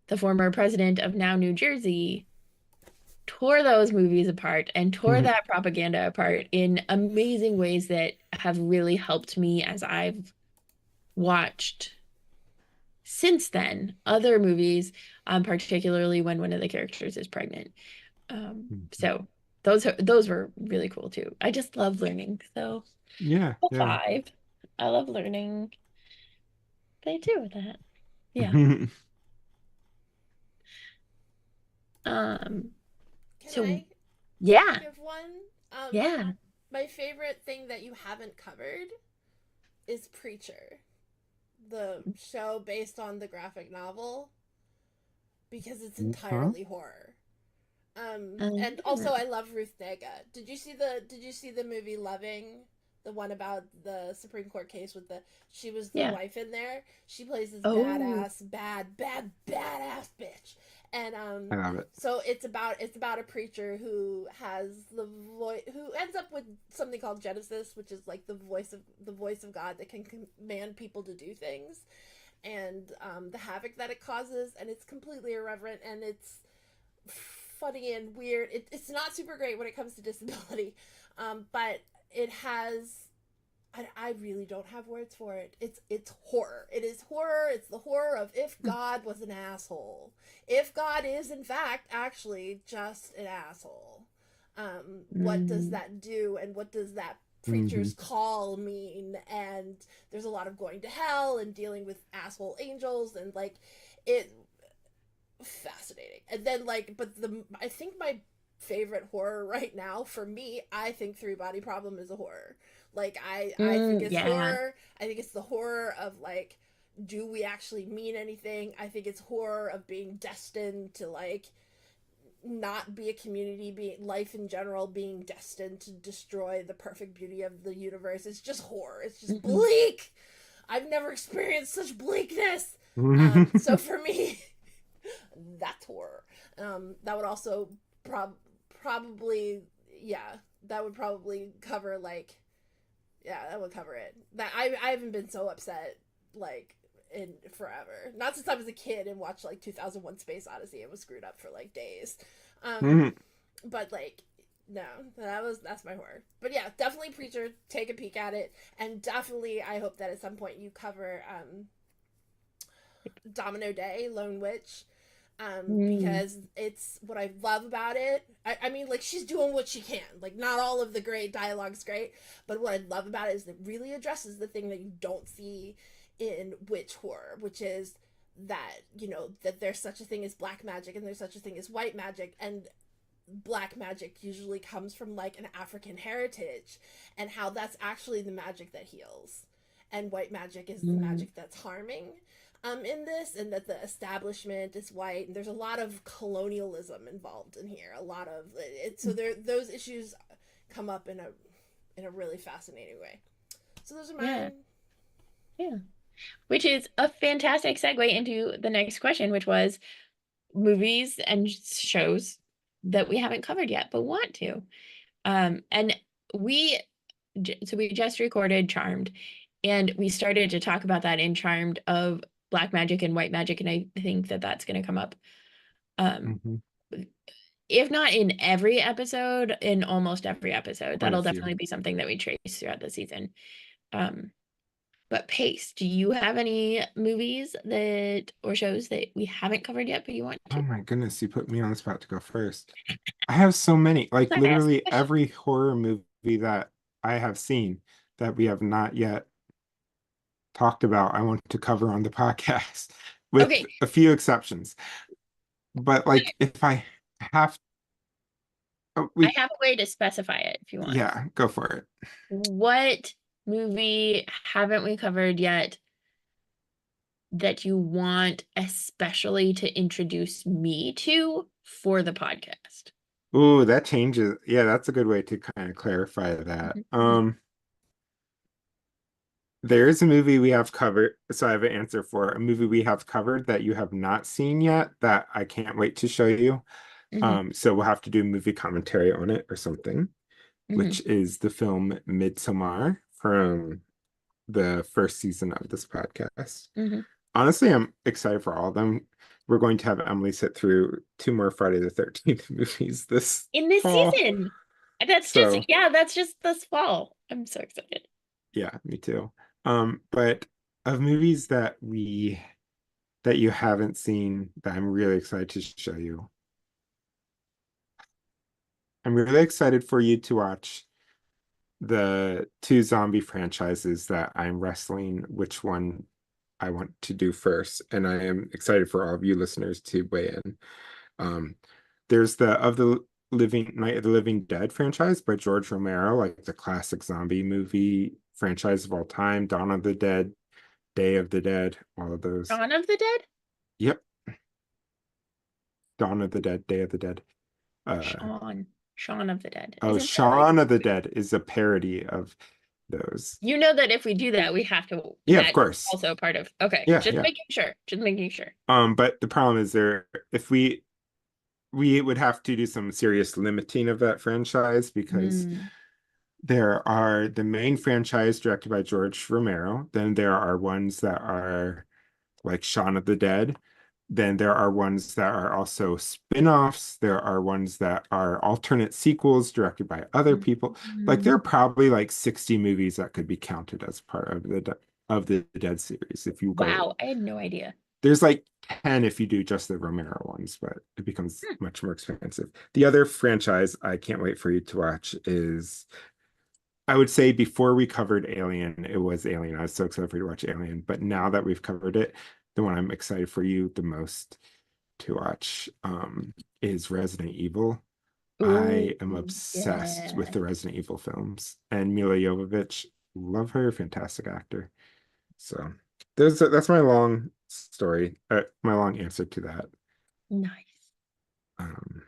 the former president of Now New Jersey, tore those movies apart and tore that propaganda apart in amazing ways that have really helped me as I've watched since then other movies, particularly when one of the characters is pregnant. So those were really cool too. I just love learning. So Yeah, yeah. 5. I love learning. They do that. Yeah. Um, Can so I yeah, give one? yeah. My favorite thing that you haven't covered is Preacher, the show based on the graphic novel, because it's Huh? entirely horror. And also I love Ruth Negga. Did you see the movie Loving? The one about the Supreme Court case with the she was the Yeah. wife in there. She plays this Oh, badass bitch. And I love it. so it's about a preacher who has the voice who ends up with something called Genesis, which is like the voice of God that can command people to do things, and the havoc that it causes, and it's completely irreverent, and it's funny and weird. It's not super great when it comes to disability, but it has. I really don't have words for it. It's horror. It is horror. It's the horror of if God was an asshole. If God is in fact actually just an asshole. What does that do, and what does that preacher's call mean? And there's a lot of going to hell and dealing with asshole angels, and like it fascinating. And then like, but the I think my favorite horror right now for me, I think Three Body Problem is a horror. Like I think it's yeah. horror. I think it's the horror of like, do we actually mean anything? I think it's horror of being destined to like not be a community, be life in general being destined to destroy the perfect beauty of the universe. It's just horror. It's just bleak. I've never experienced such bleakness. So for me, that's horror. That would also probably, yeah, that would probably cover like, yeah, that would cover it. That I haven't been so upset like in forever. Not since I was a kid and watched like 2001: Space Odyssey and was screwed up for like days. But like, no, that's my horror. But yeah, definitely Preacher. Take a peek at it, and definitely I hope that at some point you cover Domino Day, Lone Witch, because it's what I love about it. I mean, like, she's doing what she can. Like, not all of the great dialogue's great, but what I love about it is it really addresses the thing that you don't see in witch horror, which is that, you know, that there's such a thing as black magic and there's such a thing as white magic, and black magic usually comes from like an African heritage, and how that's actually the magic that heals, and white magic is the magic that's harming in this, and that the establishment is white, and there's a lot of colonialism involved in here, a lot of it, so there those issues come up in a really fascinating way. So those are mine. Yeah. Which is a fantastic segue into the next question, which was movies and shows that we haven't covered yet but want to. And we just recorded Charmed, and we started to talk about that in Charmed of black magic and white magic, and I think that that's going to come up, if not in every episode, in almost every episode. That'll definitely be something that we trace throughout the season. But Pace, do you have any movies that or shows that we haven't covered yet but you want to? Oh my goodness, you put me on the spot to go first. I have so many, like literally every horror movie that I have seen that we have not yet talked about, I want to cover on the podcast with a few exceptions. But like if I have I have a way to specify it if you want. Yeah, go for it. What movie haven't we covered yet that you want especially to introduce me to for the podcast? Ooh, that changes. Yeah, that's a good way to kind of clarify that. There is a movie we have covered, so I have an answer for a movie we have covered that you have not seen yet that I can't wait to show you. So we'll have to do movie commentary on it or something. Mhm. which is the film Midsommar from the first season of this podcast. Mhm. Honestly, I'm excited for all of them. We're going to have Emily sit through two more Friday the 13th movies this In this fall. season. That's just, So, yeah, that's just this fall. I'm so excited. yeah, me too. But of movies that you haven't seen that I'm really excited to show you. I'm really excited for you to watch the two zombie franchises that I'm wrestling which one I want to do first, and I am excited for all of you listeners to weigh in. Um, there's the of the Living Night of the Living Dead franchise by George Romero, like the classic zombie movie franchise of all time. Dawn of the Dead, Day of the Dead, all of those. Dawn of the Dead? Yep, Dawn of the Dead, Day of the Dead. Shaun. Shaun of the Dead. Oh, Isn't that like Shaun of the Dead is a parody of those. you know that if we do that, we have to Yeah, of that's course. also a part of okay. Yeah, Just yeah. making sure. Just making sure. But the problem is if we would have to do some serious limiting of that franchise because Mm. there are the main franchise directed by George Romero. Then there are ones that are like Shaun of the Dead. Then there are ones that are also spin-offs. There are ones that are alternate sequels directed by other people. Like there are probably like 60 movies that could be counted as part of the Dead series if you go. Wow, I had no idea. There's like 10 if you do just the Romero ones, but it becomes Hmm. much more expensive. The other franchise I can't wait for you to watch is, I would say before we covered Alien, it was Alien. I was so excited for you to watch Alien, but now that we've covered it, the one I'm excited for you the most to watch is Resident Evil. I am Ooh, obsessed with yeah. the Resident Evil films, and Mila Jovovich, love her, fantastic actor. So that's my long story, my long answer to that. Nice. Um,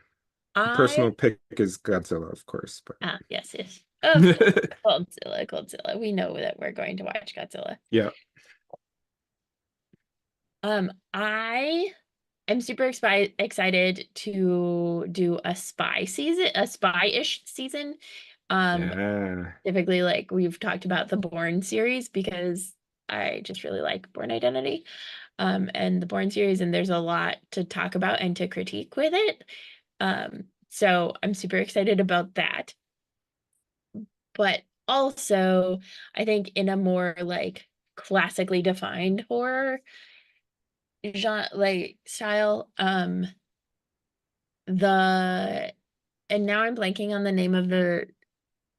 I personal pick is Godzilla, of course, but yes, yes. Of course. Godzilla, Godzilla. We know that we're going to watch Godzilla. yeah. I am super excited to do a spy season, a spy-ish season. Yeah. Typically, like we've talked about the Bourne series because I just really like Bourne Identity, and the Bourne series, and there's a lot to talk about and to critique with it. So I'm super excited about that. But also, I think in a more like classically defined horror genre like style, the and now I'm blanking on the name of the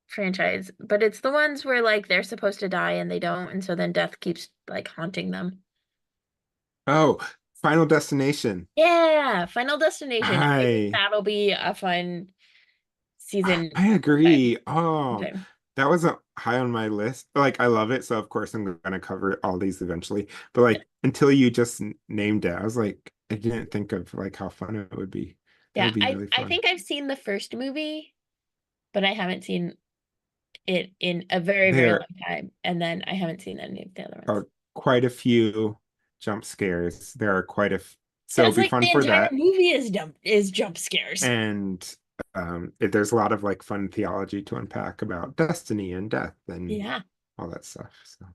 franchise, but it's the ones where like they're supposed to die and they don't, and so then death keeps like haunting them. Oh, Final Destination. Yeah, Final Destination. I think I that'll be a fun season I agree. Oh, sometime. that wasn't high on my list. Like I love it, so of course I'm gonna cover all these eventually. But like until you just named it, I was like, I didn't think of like how fun it would be. That Yeah, would be I really I fun. think I've seen the first movie, but I haven't seen it in a very, very long There time. And then I haven't seen any of the other ones. are quite a few jump scares. There are quite a so it'll That's be like fun the for entire that. movie is jump scares. And there's a lot of like fun theology to unpack about destiny and death and Yeah. all that stuff. So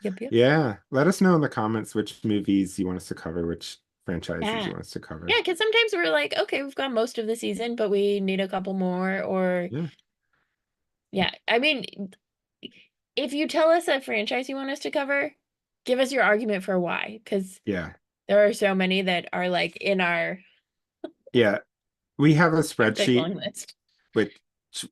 Yep, yep. yeah, let us know in the comments which movies you want us to cover, which franchises Yeah. you want us to cover. Yeah, because sometimes we're like, okay, we've got most of the season, but we need a couple more. Or Yeah. yeah, I mean, if you tell us a franchise you want us to cover, give us your argument for why. Because Yeah. there are so many that are like in our Yeah. We have a big spreadsheet long list. which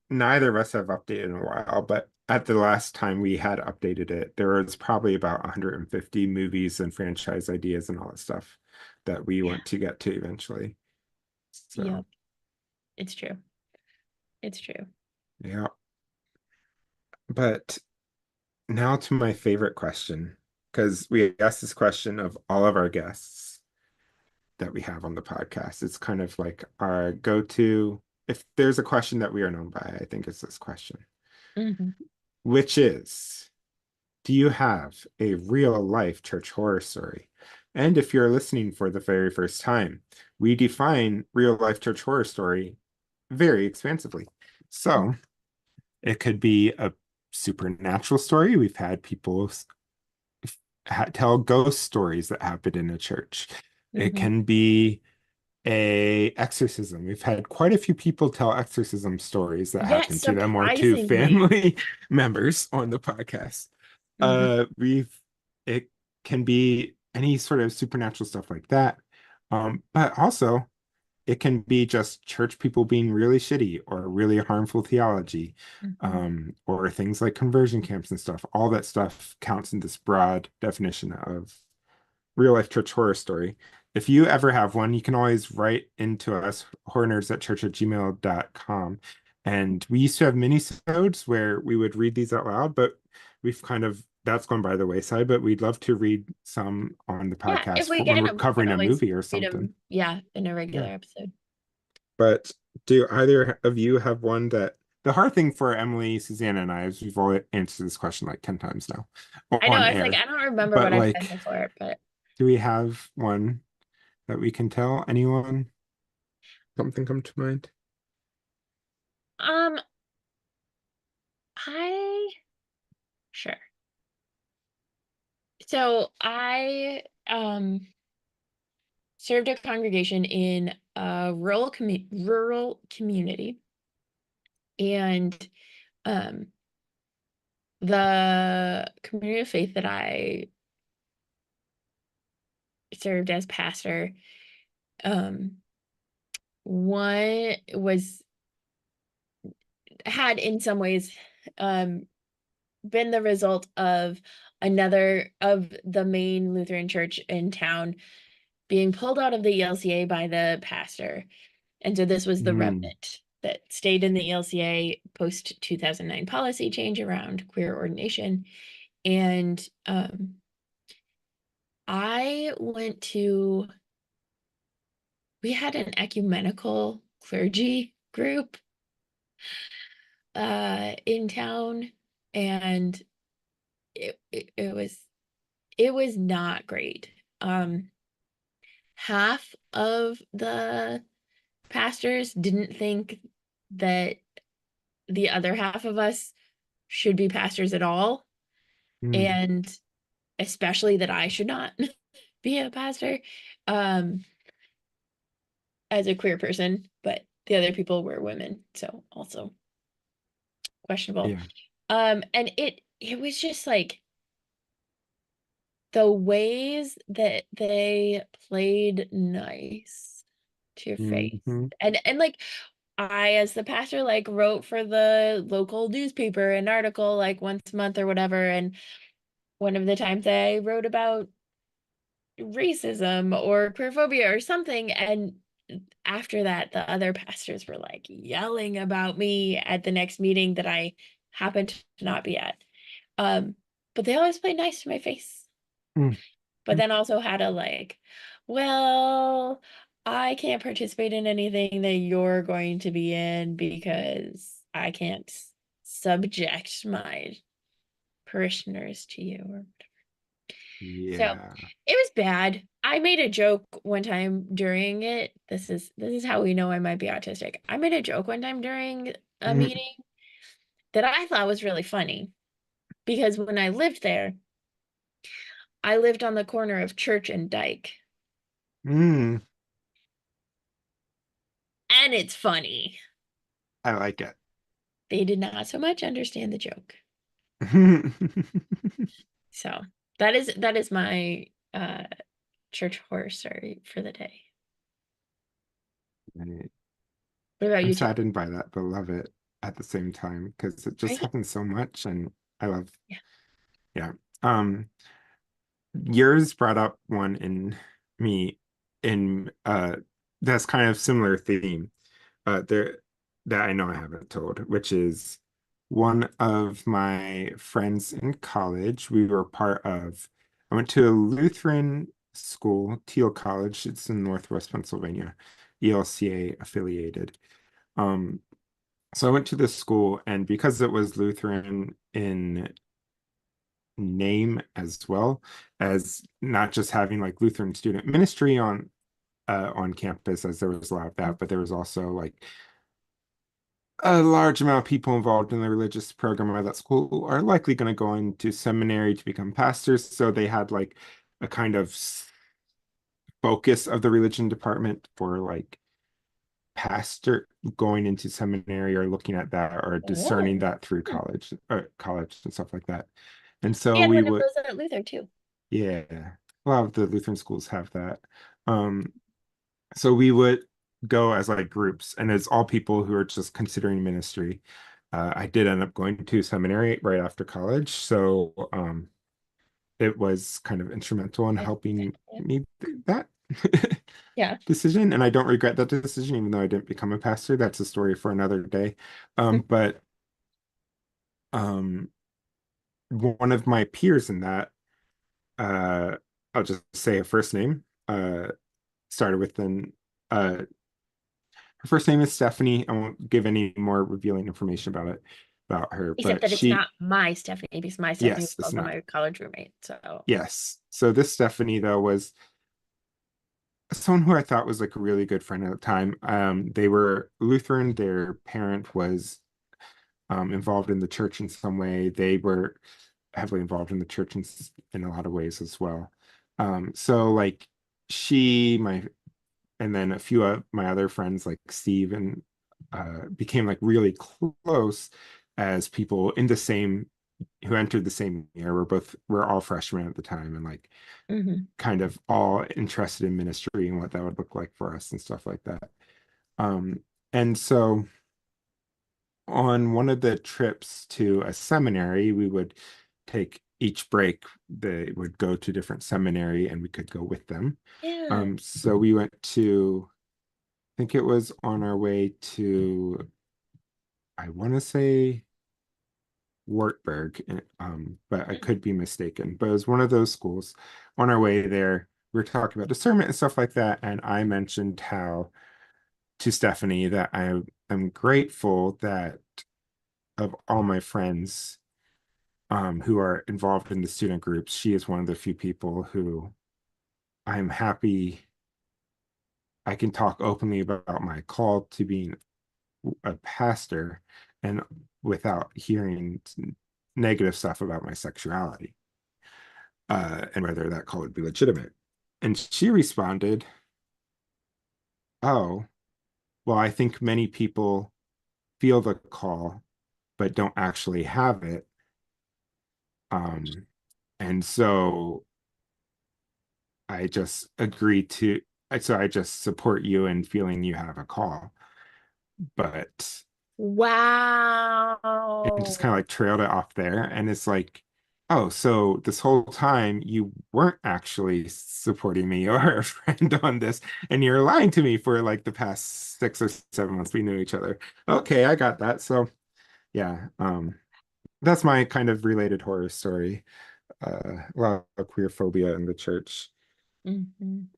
neither of us have updated in a while, but at the last time we had updated it, there was probably about 150 movies and franchise ideas and all that stuff that we Yeah. want to get to eventually. So Yep. It's true. It's true. yeah. But now to my favorite question, because we asked this question of all of our guests that we have on the podcast. It's kind of like our go-to. If there's a question that we are known by, I think it's this question, Mhm. which is, do you have a real life church horror story? And if you're listening for the very first time, we define real life church horror story very expansively. So It could be a supernatural story. We've had people tell ghost stories that happened in a church. It Hmm. can be a exorcism. We've had quite a few people tell exorcism stories that Yeah, happened to them or to surprisingly. family members on the podcast. Hmm. We've it can be any sort of supernatural stuff like that. But also it can be just church people being really shitty or really harmful theology, Hmm. or things like conversion camps and stuff. All that stuff counts in this broad definition of real life church horror story. If you ever have one, you can always write into us, horrornerds@church@gmail.com. And we used to have mini-sodes where we would read these out loud, but we've kind of that's gone by the wayside. But we'd love to read some on the Yeah, if podcast we for when get we're them, we can covering a always movie or read something. them. Yeah, in a Yeah. regular episode. But do either of you have one that the hard thing for Emily, Susanna, and I is we've all answered this question like 10 times now I know. on I was like, air. I don't remember But what I've said like, before, but do we have one that we can tell anyone? Something come to mind? um, I sure. So I served a congregation in a rural community, and um the community of faith that I served as pastor, um one was had in some ways um been the result of another of the main Lutheran church in town being pulled out of the ELCA by the pastor. And so this was the Mm, remnant that stayed in the ELCA post 2009 policy change around queer ordination. And I went to, we had an ecumenical clergy group in town, and it was not great. Half of the pastors didn't think that the other half of us should be pastors at all, mm, and especially that I should not be a pastor um as a queer person, but the other people were women, so also questionable. yeah. And it was just like the ways that they played nice to your face. Hmm. And like I, as the pastor, like wrote for the local newspaper an article like once a month or whatever. And one of the times I wrote about racism or queerphobia or something. And after that, the other pastors were like yelling about me at the next meeting that I happened to not be at. Um, but they always played nice to my face. Mm, But then also had a like, well, I can't participate in anything that you're going to be in because I can't subject my parishioners to you or whatever. So yeah. it was bad. I made a joke one time during it. This is how we know I might be autistic. I made a joke one time during a Mm, meeting that I thought was really funny because when I lived there, I lived on the corner of Church and Dyke. mm, And it's funny. I like it. They did not so much understand the joke. So that is my church horror story for the day. Right. What about I'm you, Tim? saddened by that, but love it at the same time because it just Right? happens so much, and I love, Yeah. yeah. Yours brought up one in me in that's kind of similar theme. There that I know I haven't told, which is one of my friends in college. We were part of, I went to a Lutheran school, Teal College. It's in Northwest Pennsylvania, ELCA affiliated. Um, so I went to this school, and because it was Lutheran in name as well as not just having like Lutheran student ministry on campus, as there was a lot of that, but there was also like a large amount of people involved in the religious program at that school are likely going to go into seminary to become pastors. So they had like a kind of focus of the religion department for like pastor going into seminary or looking at that or discerning Oh. that through Hmm. college and stuff like that. And so We had we one of would, those at Luther too. yeah, a lot of the Lutheran schools have that. Um, so we would go as like groups, and it's all people who are just considering ministry. I did end up going to seminary right after college, so it was kind of instrumental in helping me that Yeah. decision, and I don't regret that decision, even though I didn't become a pastor. That's a story for another day. But um, one of my peers in that, uh, I'll just say a first name, started with an her first name is Stephanie. I won't give any more revealing information about her, Except but that it's not my Stephanie, because my Stephanie was yes, it's also not. my college roommate. So Yes. So this Stephanie though was someone who I thought was like a really good friend at the time. They were Lutheran. Their parent was involved in the church in some way. They were heavily involved in the church in a lot of ways as well. So like my and then a few of my other friends like Steve and became like really close as people in the same who entered the same year. We're all freshmen at the time and like kind of all interested in ministry and what that would look like for us and stuff like that. And so on one of the trips to a seminary, we would take each break, they would go to different seminary and we could go with them. yeah. So we went to, I think it was on our way to, I want to say Wartburg, but I could be mistaken. But it was one of those schools. On our way there, we were talking about discernment and stuff like that, and I mentioned how to Stephanie that I am grateful that of all my friends who are involved in the student groups, she is one of the few people who I'm happy I can talk openly about my call to being a pastor and without hearing negative stuff about my sexuality and whether that call would be legitimate. And she responded, "Oh, well, I think many people feel the call but don't actually have it. Um, and so I just agree to, so I just support you in feeling you have a call." But and just kind of Wow. like trailed it off there. And it's like, oh, so this whole time you weren't actually supporting me or a friend on this, and you're lying to me for like the past 6 or 7 months we knew each other. Okay, I got that. So yeah, that's my kind of related horror story. A lot of queer phobia in the church. Mhm.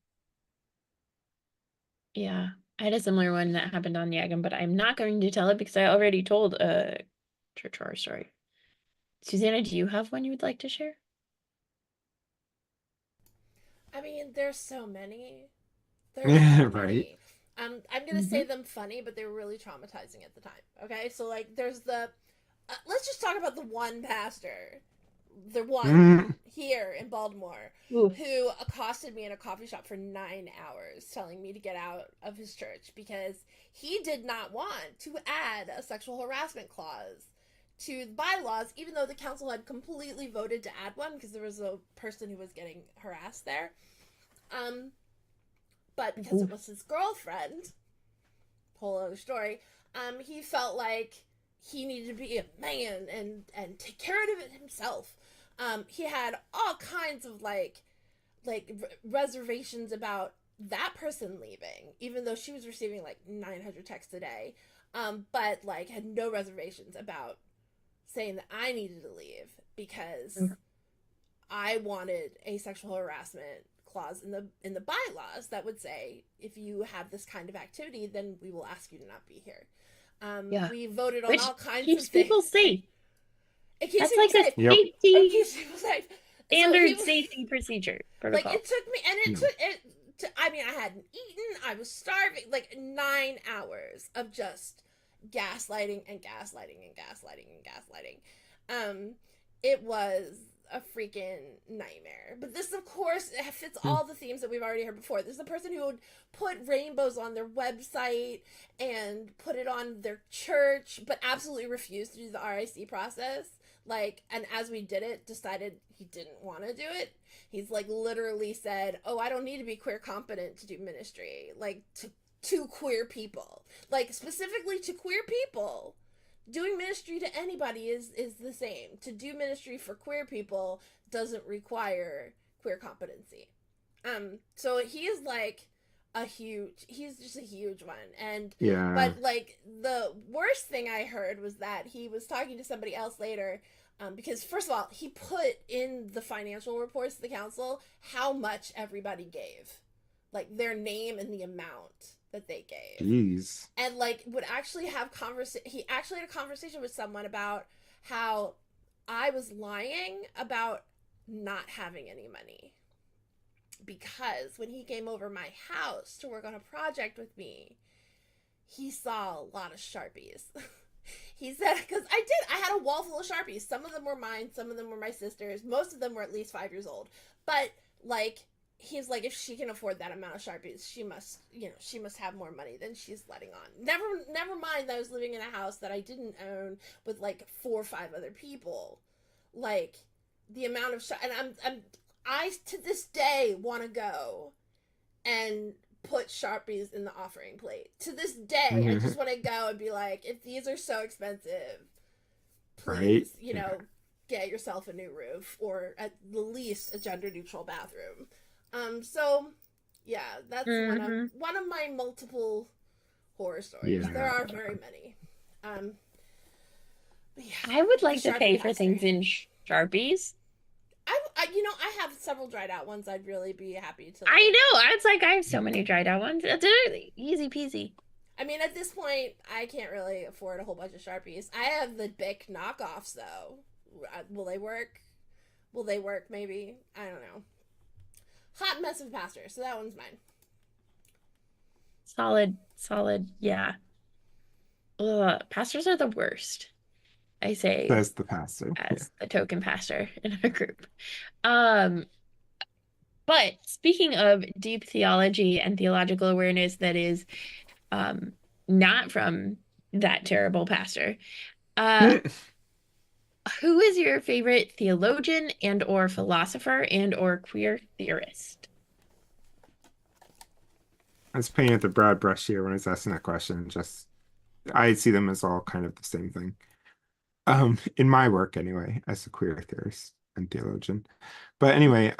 Yeah. I had a similar one that happened on Yagam, but I'm not going to tell it because I already told a church horror story. Susanna, do you have one you would like to share? I mean, there's so many. There's so Right. many. I'm gonna say them funny, but they were really traumatizing at the time. Okay, so like, there's the. Let's just talk about the one pastor, the one Mm. here in Baltimore, Ooh. who accosted me in a coffee shop for 9 hours, telling me to get out of his church because he did not want to add a sexual harassment clause to the bylaws, even though the council had completely voted to add one because there was a person who was getting harassed there. Um, but because it Ooh. was his girlfriend, whole other story, he felt like he needed to be a man and take care of it himself. He had all kinds of reservations about that person leaving, even though she was receiving like 900 texts a day. But like had no reservations about saying that I needed to leave because I wanted a sexual harassment clause in the bylaws that would say if you have this kind of activity, then we will ask you to not be here. Yeah. We voted on Which all kinds of keeps things. people safe. It keeps That's people like a safe. Yep. It safety keeps people safe. So standard safety procedure like protocol. it took me, and it No. took it. I mean, I hadn't eaten. I was starving. Like 9 hours of just gaslighting and gaslighting and gaslighting and gaslighting. It was a freaking nightmare. But this, of course, fits all the themes that we've already heard before. This is a person who would put rainbows on their website and put it on their church, but absolutely refused to do the RIC process. Like, and as we did it, decided he didn't want to do it. He's like literally said, "Oh, I don't need to be queer competent to do ministry." Like to queer people, like specifically to queer people. Doing ministry to anybody is the same. To do ministry for queer people doesn't require queer competency. So he is like he's just a huge one. And Yeah. but like the worst thing I heard was that he was talking to somebody else later, because first of all, he put in the financial reports to the council how much everybody gave, like their name and the amount that they gave. Jeez. And like would actually have he actually had a conversation with someone about how I was lying about not having any money, because when he came over my house to work on a project with me, he saw a lot of Sharpies. He said, because I had a wall full of Sharpies. Some of them were mine, some of them were my sister's, most of them were at least 5 years old. But like, he's like, if she can afford that amount of Sharpies, she must have more money than she's letting on. Never mind that I was living in a house that I didn't own with like 4 or 5 other people. Like, the amount of and I to this day want to go and put Sharpies in the offering plate. To this day, I just want to go and be like, if these are so expensive, please, right? get yourself a new roof, or at the least a gender neutral bathroom. So yeah, that's one of my multiple horror stories. Yeah. There are very many. Yeah, I would like to Sharpie pay for pastor. things in Sharpies. I have several dried out ones. I'd really be happy to. I know. It's like I have so many dried out ones. It's easy peasy. I mean, at this point, I can't really afford a whole bunch of Sharpies. I have the Bic knockoffs, though. Will they work? Will they work, maybe? I don't know. Hot Mess of Pastor, so that one's mine. Solid, yeah. Ugh, pastors are the worst, I say, Says the pastor. as the token pastor in our group. But speaking of deep theology and theological awareness that is not from that terrible pastor, who is your favorite theologian and or philosopher and or queer theorist? I was painting with the broad brush here when I was asking that question. Just I see them as all kind of the same thing. In my work anyway, as a queer theorist and theologian. But anyway,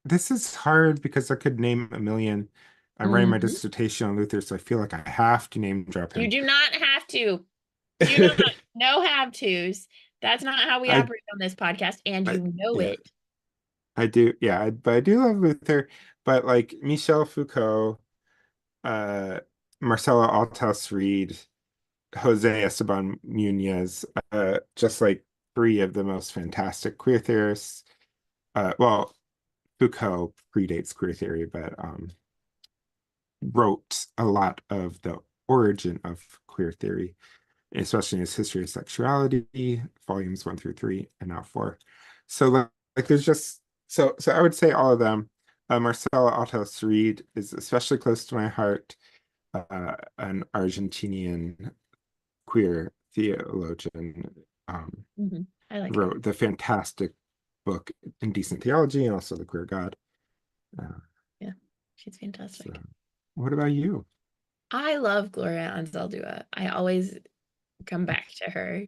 this is hard because I could name a million. I'm writing my dissertation on Luther, so I feel like I have to name drop him. You do not have to. You know, no have tos. That's not how we operate on this podcast, and you know it. I do, yeah, but I do love Luther. But like Michel Foucault, Marcela Althaus Reed, Jose Esteban Munoz, just like 3 of the most fantastic queer theorists. Well, Foucault predates queer theory, but wrote a lot of the origin of queer theory, especially in his History of Sexuality, volumes 1 through 3, and now 4. So like there's just so I would say all of them. Marcela Althaus Reed is especially close to my heart, an Argentinian queer theologian. I like wrote the fantastic book Indecent Theology and also The Queer God. Yeah, she's fantastic. So, what about you? I love Gloria Anzaldúa. I always come back to her.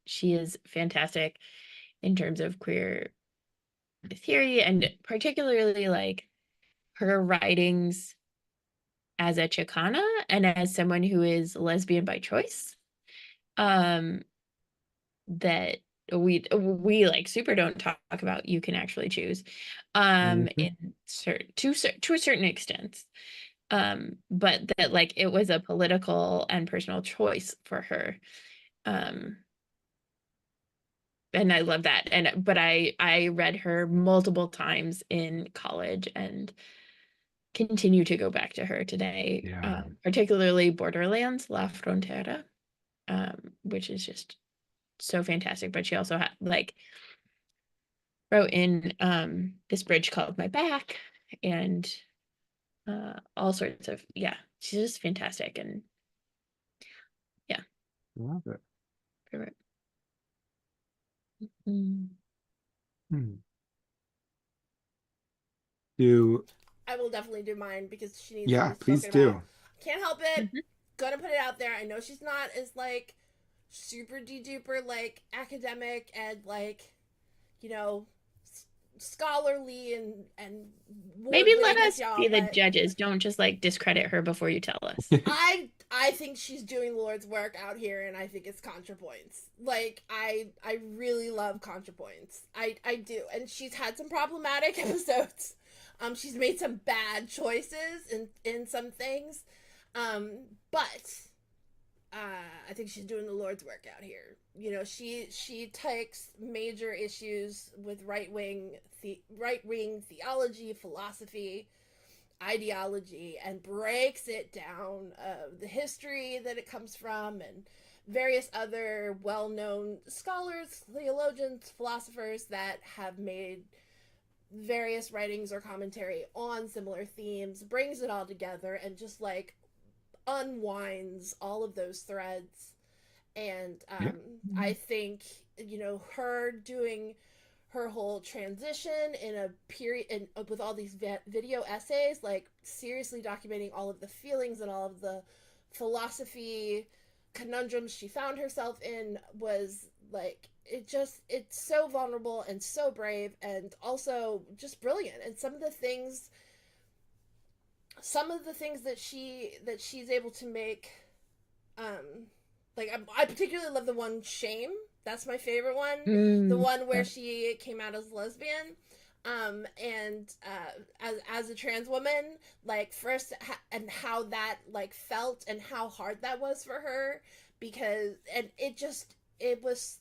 She is fantastic in terms of queer theory, and particularly like her writings as a Chicana and as someone who is lesbian by choice. That we like super don't talk about. You can actually choose in to a certain extent, but that like it was a political and personal choice for her, and I love that. But I read her multiple times in college, and continue to go back to her today. Yeah. Particularly Borderlands, La Frontera, which is just so fantastic. But she also had like wrote in this bridge called My Back and all sorts of, yeah, she's just fantastic. And yeah, Love it. favorite. Mm. Do I will definitely do mine because she needs to Yeah, be please spoken about. do. Can't help it. Mhm. Gonna put it out there. I know she's not as like super duper like academic and like, you know, scholarly and Maybe let award-winning as us y'all, be the but judges. Don't just like discredit her before you tell us. I think she's doing the Lord's work out here, and I think it's ContraPoints. Like I really love ContraPoints. I do, and she's had some problematic episodes. She's made some bad choices in some things, but I think she's doing the Lord's work out here. You know, she takes major issues with right wing theology, philosophy, ideology, and breaks it down, the history that it comes from, and various other well-known scholars, theologians, philosophers that have made various writings or commentary on similar themes, brings it all together and just like unwinds all of those threads. And Yeah. I think, you know, her doing her whole transition in a period and with all these video essays, like seriously documenting all of the feelings and all of the philosophy conundrums she found herself in, was like, it's so vulnerable and so brave and also just brilliant. And some of the things that she's able to make, like I particularly love the one Shame. That's my favorite one. The one where Yeah. she came out as lesbian, and as a trans woman, like first and how that like felt and how hard that was for her, because and it was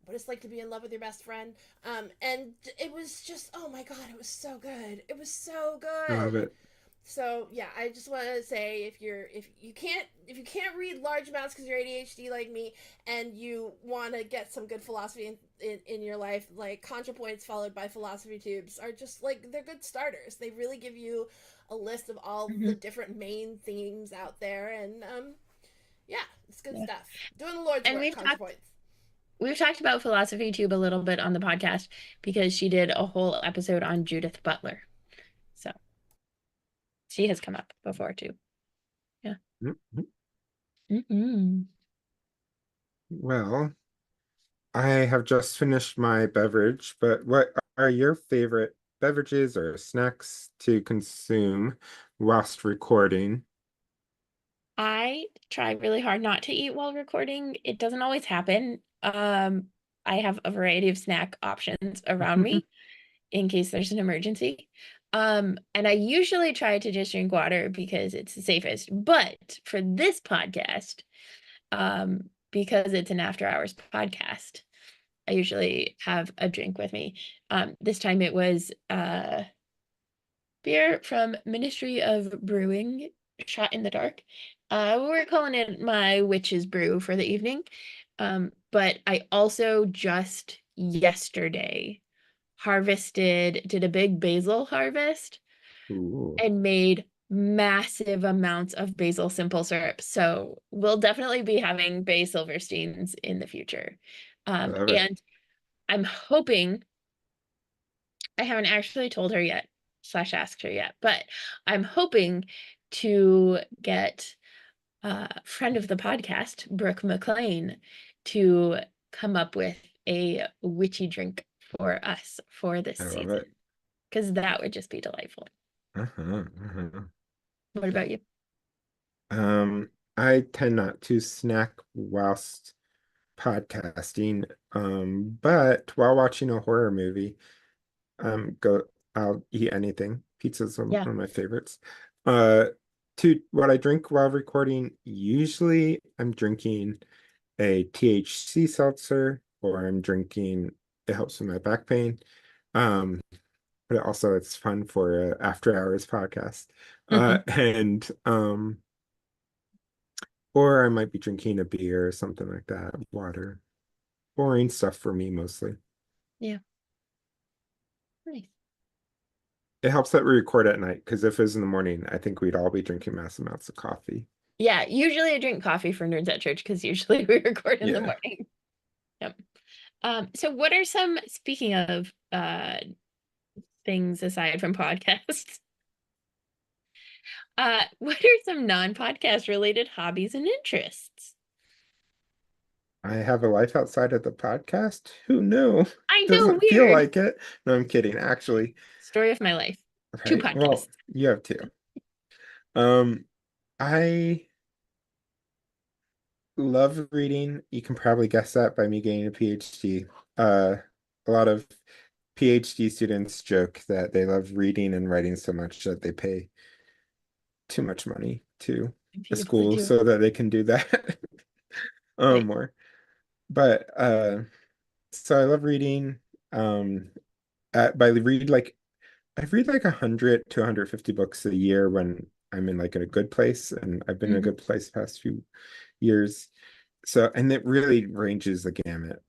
what it's like to be in love with your best friend. And it was just, oh my god, it was so good. It was so Love good. it. So yeah, I just want to say, if you can't read large amounts because you're ADHD like me, and you want to get some good philosophy in your life, like ContraPoints followed by Philosophy Tubes are just like, they're good starters. They really give you a list of all the Mhm. different main themes out there, and yeah, it's good Yeah. stuff. Doing the Lord's And work, ContraPoints. we've talked about Philosophy Tube a little bit on the podcast because she did a whole episode on Judith Butler. So she has come up before too. Yeah. Mhm. Mm-hmm. Well, I have just finished my beverage, but what are your favorite beverages or snacks to consume whilst recording? I try really hard not to eat while recording. It doesn't always happen. I have a variety of snack options around me in case there's an emergency. And I usually try to just drink water because it's the safest. But for this podcast, because it's an after hours podcast, I usually have a drink with me. This time it was beer from Ministry of Brewing, Shot in the Dark. We're calling it my witch's brew for the evening. But I also just yesterday did a big basil harvest Ooh, and made massive amounts of basil simple syrup. So we'll definitely be having Bay Silversteins in the future. love it. And I'm hoping, I haven't actually told her yet, slash asked her yet, but I'm hoping to get a friend of the podcast, Brooke McLean, to come up with a witchy drink for us for this I love season, it. because that would just be delightful. Uh-huh, uh-huh. What about you? Um, I tend not to snack whilst podcasting, but while watching a horror movie, I'll eat anything. Pizza's Yeah. one of my favorites. Uh, to what I drink while recording, usually I'm drinking a THC seltzer, or I'm drinking, it helps with my back pain. Um, but also it's fun for a after hours podcast. Mhm. And or I might be drinking a beer or something like that, water. Boring stuff for me mostly. Yeah. Nice. It helps that we record at night because if it was in the morning, I think we'd all be drinking mass amounts of coffee. Yeah, usually I drink coffee for Nerds at Church because usually we record in the Yeah. morning. Yep. So what are some, speaking of things aside from podcasts, what are some non-podcast related hobbies and interests? I have a life outside of the podcast. Who knew? I know, Doesn't feel weird. like it. No, I'm kidding. Actually, Story of my life. 2 right. Well, podcasts. you have two. Um, I love reading. You can probably guess that by me getting a PhD. A lot of PhD students joke that they love reading and writing so much that they pay too much money to a Beautifully school do. so that they can do that Right. more. But so I love reading. But I read like 100 to 150 books a year when I'm in like in a good place, and I've been in a Mhm. good place the past few years. So, and it really ranges the gamut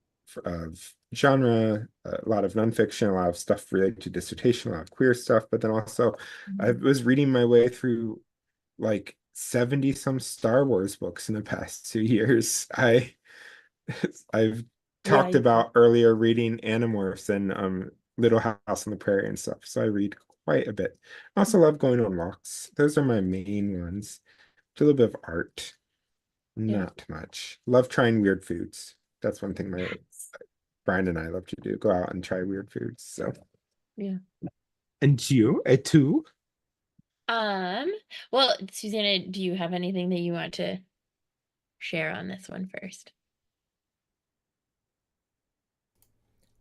of genre, a lot of nonfiction, a lot of stuff related to dissertation, a lot of queer stuff, but then also I Mhm. was reading my way through like 70 some Star Wars books in the past 2 years. I've Yeah, talked you did. about earlier reading Animorphs and Little House on the Prairie and stuff. So I read quite a bit. I also love going on walks. Those are my main ones. A little bit of art, Yeah. not much. Love trying weird foods. That's one thing my Yes. Brian and I love to do. Go out and try weird foods. So, Yeah. and you, too? Um, well, Susanna, do you have anything that you want to share on this one first?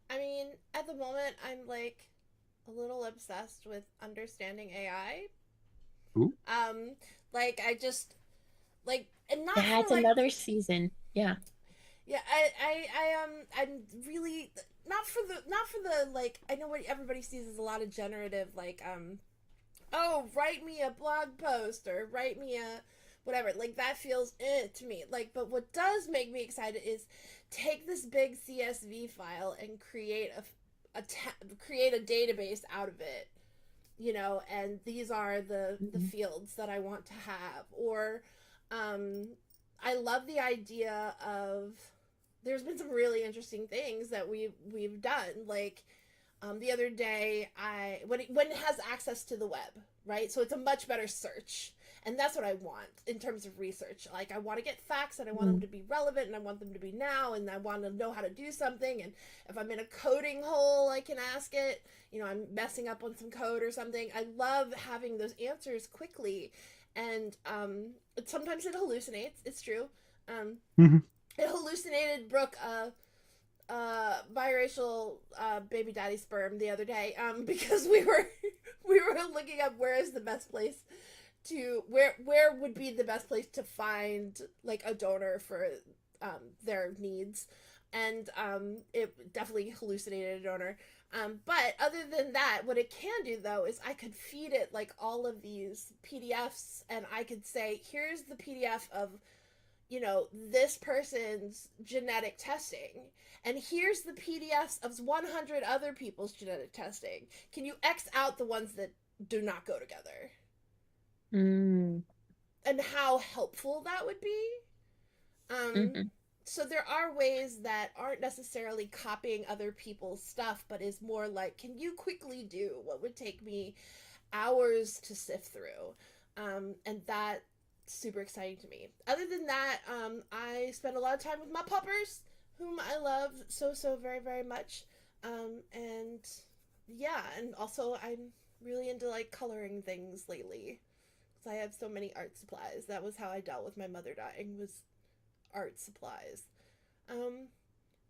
I mean, at the moment, I'm like a little obsessed with understanding AI. Ooh. Um, like I just like, and not for That's like, another season. Yeah. yeah, I'm really not for the like. I know what everybody sees as a lot of generative, like, oh, write me a blog post or write me a whatever. Like that feels to me. Like, but what does make me excited is take this big CSV file and create a database out of it. You know, and these are the Mhm. fields that I want to have. Or, um, I love the idea of. There's been some really interesting things that we've done. Like, the other day, when it has access to the web, right? So it's a much better search, and that's what I want in terms of research. Like I want to get facts, and I want them Mhm. to be relevant, and I want them to be now, and I want to know how to do something. And if I'm in a coding hole, I can ask it. You know, I'm messing up on some code or something. I love having those answers quickly, and sometimes it hallucinates. It's true. Um, Mhm. it hallucinated Brooke biracial baby daddy sperm the other day because we were looking up where is the best place to where would be the best place to find like a donor for their needs, and it definitely hallucinated a donor. But other than that, what it can do though is I could feed it like all of these PDFs, and I could say, here's the PDF of, you know, this person's genetic testing, and here's the PDFs of 100 other people's genetic testing. Can you X out the ones that do not go together? Mm. And how helpful that would be. Um, Mhm. so there are ways that aren't necessarily copying other people's stuff, but is more like, can you quickly do what would take me hours to sift through? And that super exciting to me. Other than that, I spend a lot of time with my puppers, whom I love so very very much. And yeah, and also I'm really into like coloring things lately because I have so many art supplies. That was how I dealt with my mother dying, was art supplies. Um,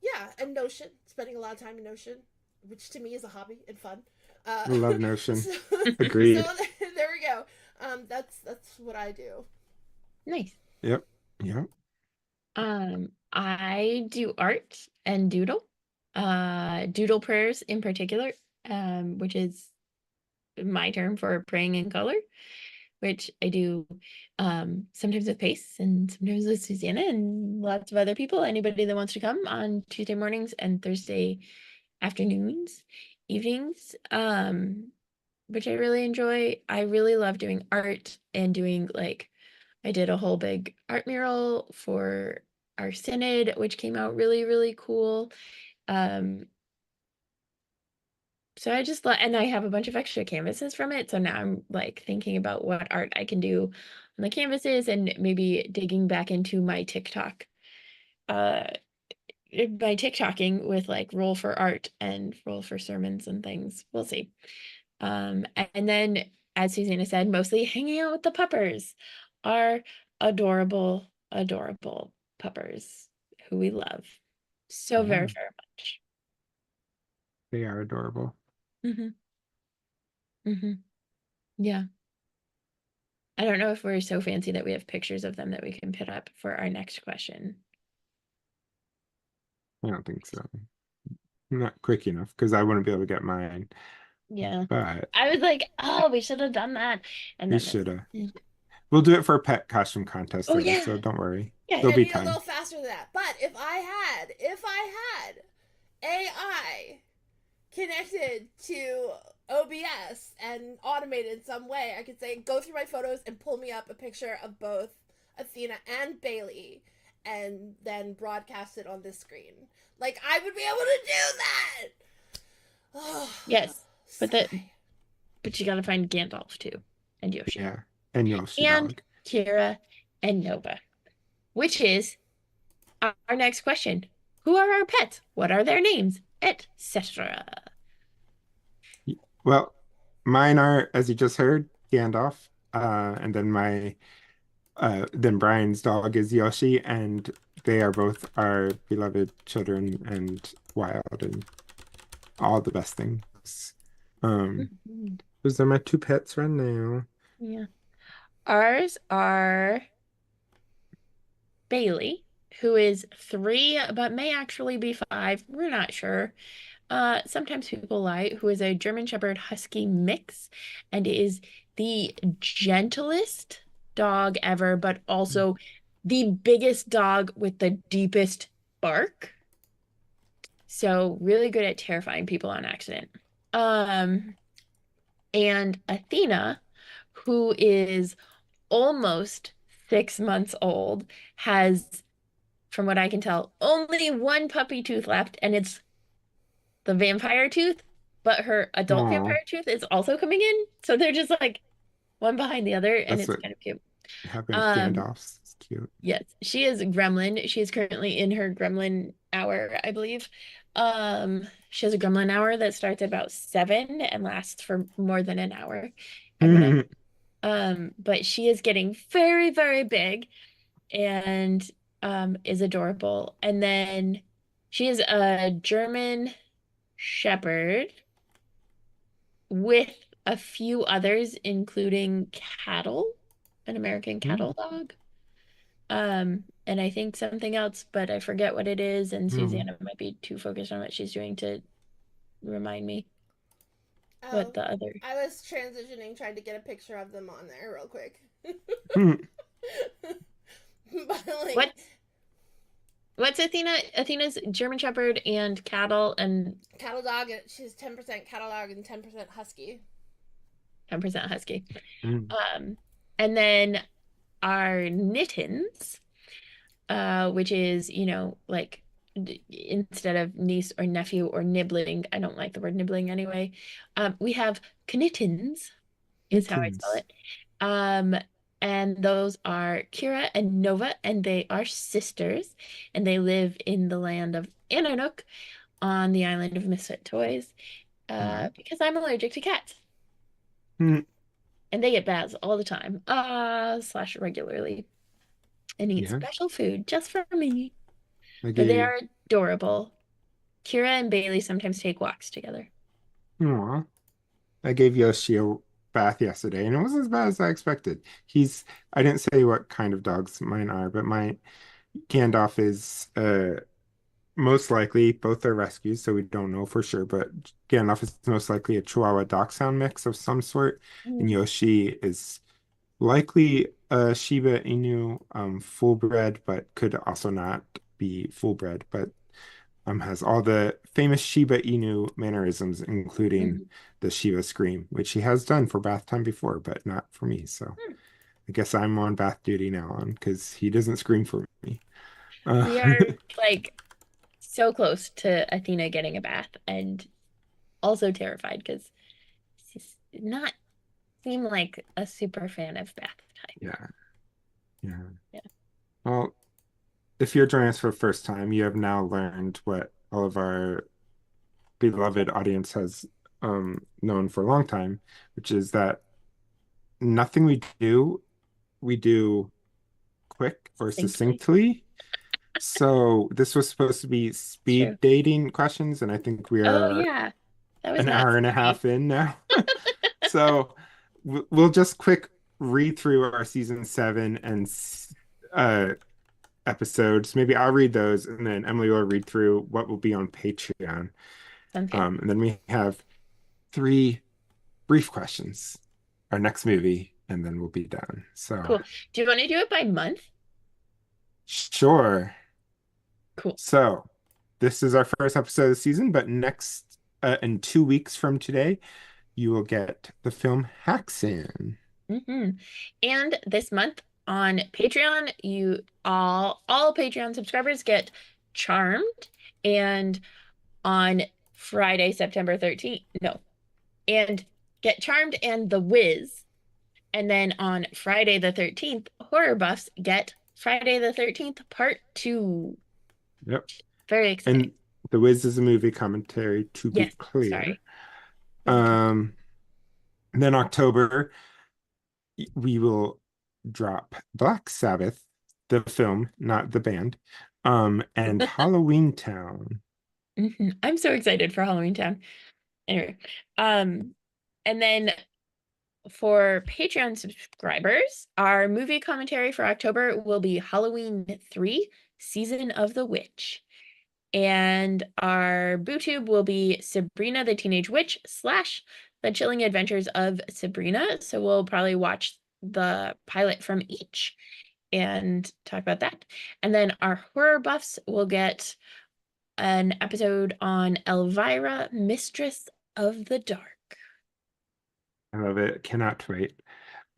yeah, and Notion, spending a lot of time in Notion, which to me is a hobby and fun. Uh, I love Notion. so, so Agreed. there we go. That's what I do. Nice. Yep. Yep. I do art and doodle. Doodle prayers in particular, which is my term for praying in color, which I do sometimes with Pace and sometimes with Susanna and lots of other people. Anybody that wants to come on Tuesday mornings and Thursday afternoons, evenings, which I really enjoy. I really love doing art and doing like, I did a whole big art mural for our synod, which came out really, really cool. So I just and I have a bunch of extra canvases from it. So now I'm like thinking about what art I can do on the canvases and maybe digging back into my TikTok, my TikToking with like roll for art and roll for sermons and things. We'll see. And then, as Susanna said, mostly hanging out with the puppers, our adorable, adorable puppers who we love so very, Yeah. very much. They are adorable. Mm-hmm. Mm-hmm. Yeah. I don't know if we're so fancy that we have pictures of them that we can put up for our next question. I don't think so. Not quick enough because I wouldn't be able to get mine. Yeah. But I was like, oh, we should have done that. And we then should have. Mm. We'll do it for a pet costume contest Oh though, yeah. so don't worry. Yeah. There'll Gotta be be a little time. faster than that. But if I had AI connected to OBS and automated in some way, I could say, go through my photos and pull me up a picture of both Athena and Bailey and then broadcast it on this screen. Like, I would be able to do that! Oh, Yes. But sigh. but you gotta find Gandalf too. And Yoshi. Yeah. And Yoshi And dog. Kira and Nova. Which is our next question. Who are our pets? What are their names? Etc. Well, mine are, as you just heard, Gandalf. And then then Brian's dog is Yoshi, and they are both our beloved children and wild and all the best things. Those are my two pets right now. Yeah. Ours are Bailey, who is 3 but may actually be 5. We're not sure. Sometimes people lie, who is a German Shepherd Husky mix and is the gentlest dog ever, but also the biggest dog with the deepest bark. So really good at terrifying people on accident. And Athena, who is almost 6 months old, has, from what I can tell, only one puppy tooth left, and it's the vampire tooth, but her adult Aw, vampire tooth is also coming in. So they're just like one behind the other, and that's it's what kind of cute. happened with Um, Gandalf's. It's cute. yes, she is Gremlin. She is currently in her Gremlin hour, I believe. She has a Gremlin hour that starts at about 7 and lasts for more than an hour every night. But she is getting very, very big and is adorable. And then she is a German Shepherd with a few others, including Cattle, an American cattle dog. And I think something else, but I forget what it is, and Susanna might be too focused on what she's doing to remind me what the other. I was transitioning, trying to get a picture of them on there real quick. But like, What's Athena? Athena's German Shepherd and cattle and cattle dog. She's 10% cattle dog and 10% husky. 10% husky. And then our Knittens, which is, like instead of niece or nephew or nibbling, I don't like the word nibbling anyway. We have Knittens, is how I spell it. And those are Kira and Nova, and they are sisters, and they live in the land of Anarnook on the island of Misfit Toys, because I'm allergic to cats. And they get baths all the time, / regularly, and eat special food just for me. But they are adorable. Kira and Bailey sometimes take walks together. Aw. I gave Yoshi a bath yesterday, and it wasn't as bad as I expected. I didn't say what kind of dogs mine are, but my Gandalf is most likely both are rescues, so we don't know for sure. But Gandalf is most likely a Chihuahua Dachshund mix of some sort, and Mm. Yoshi is likely a Shiba Inu full bred, but could also not be full bred, but has all the famous Shiba Inu mannerisms, including Mhm. the Shiba scream, which he has done for bath time before, but not for me. So Hmm. I guess I'm on bath duty now on because he doesn't scream for me. Uh, We are like so close to Athena getting a bath and also terrified because she's not seem like a super fan of bath time. yeah, yeah. Yeah. Well, if you're joining us for the first time, you have now learned what all of our beloved audience has known for a long time, which is that nothing we do quick or Thankfully. succinctly. So this was supposed to be True. speed dating questions, and I think we Oh are yeah. That was an not hour and a speedy. half in now. So we'll just quick read through our season 7 and uh episodes. Maybe I'll read those, and then Emily will read through what will be on Patreon. Sounds good. And then we have 3 brief questions, our next movie, and then we'll be done. So Cool. Do you want to do it by month? sure. Cool. So this is our first episode of the season, but next in 2 weeks from today, you will get the film Haxan. And this month on Patreon, you all Patreon subscribers get Charmed, and on Friday, September 13th, no, and get Charmed and The Wiz. And then on Friday the 13th, horror buffs get Friday the 13th part 2. Yep. Very exciting. And The Wiz is a movie commentary, to be Yes, clear. sorry. Movie comment. Then October, we will drop Black Sabbath, the film, not the band, and Halloween Town. I'm so excited for Halloween Town. Anyway, and then for Patreon subscribers, our movie commentary for October will be Halloween 3, Season of the Witch. And our BooTube will be Sabrina the Teenage Witch / The Chilling Adventures of Sabrina. So we'll probably watch the pilot from each and talk about that. And then our horror buffs will get an episode on Elvira, Mistress of the Dark. I love it. Cannot wait.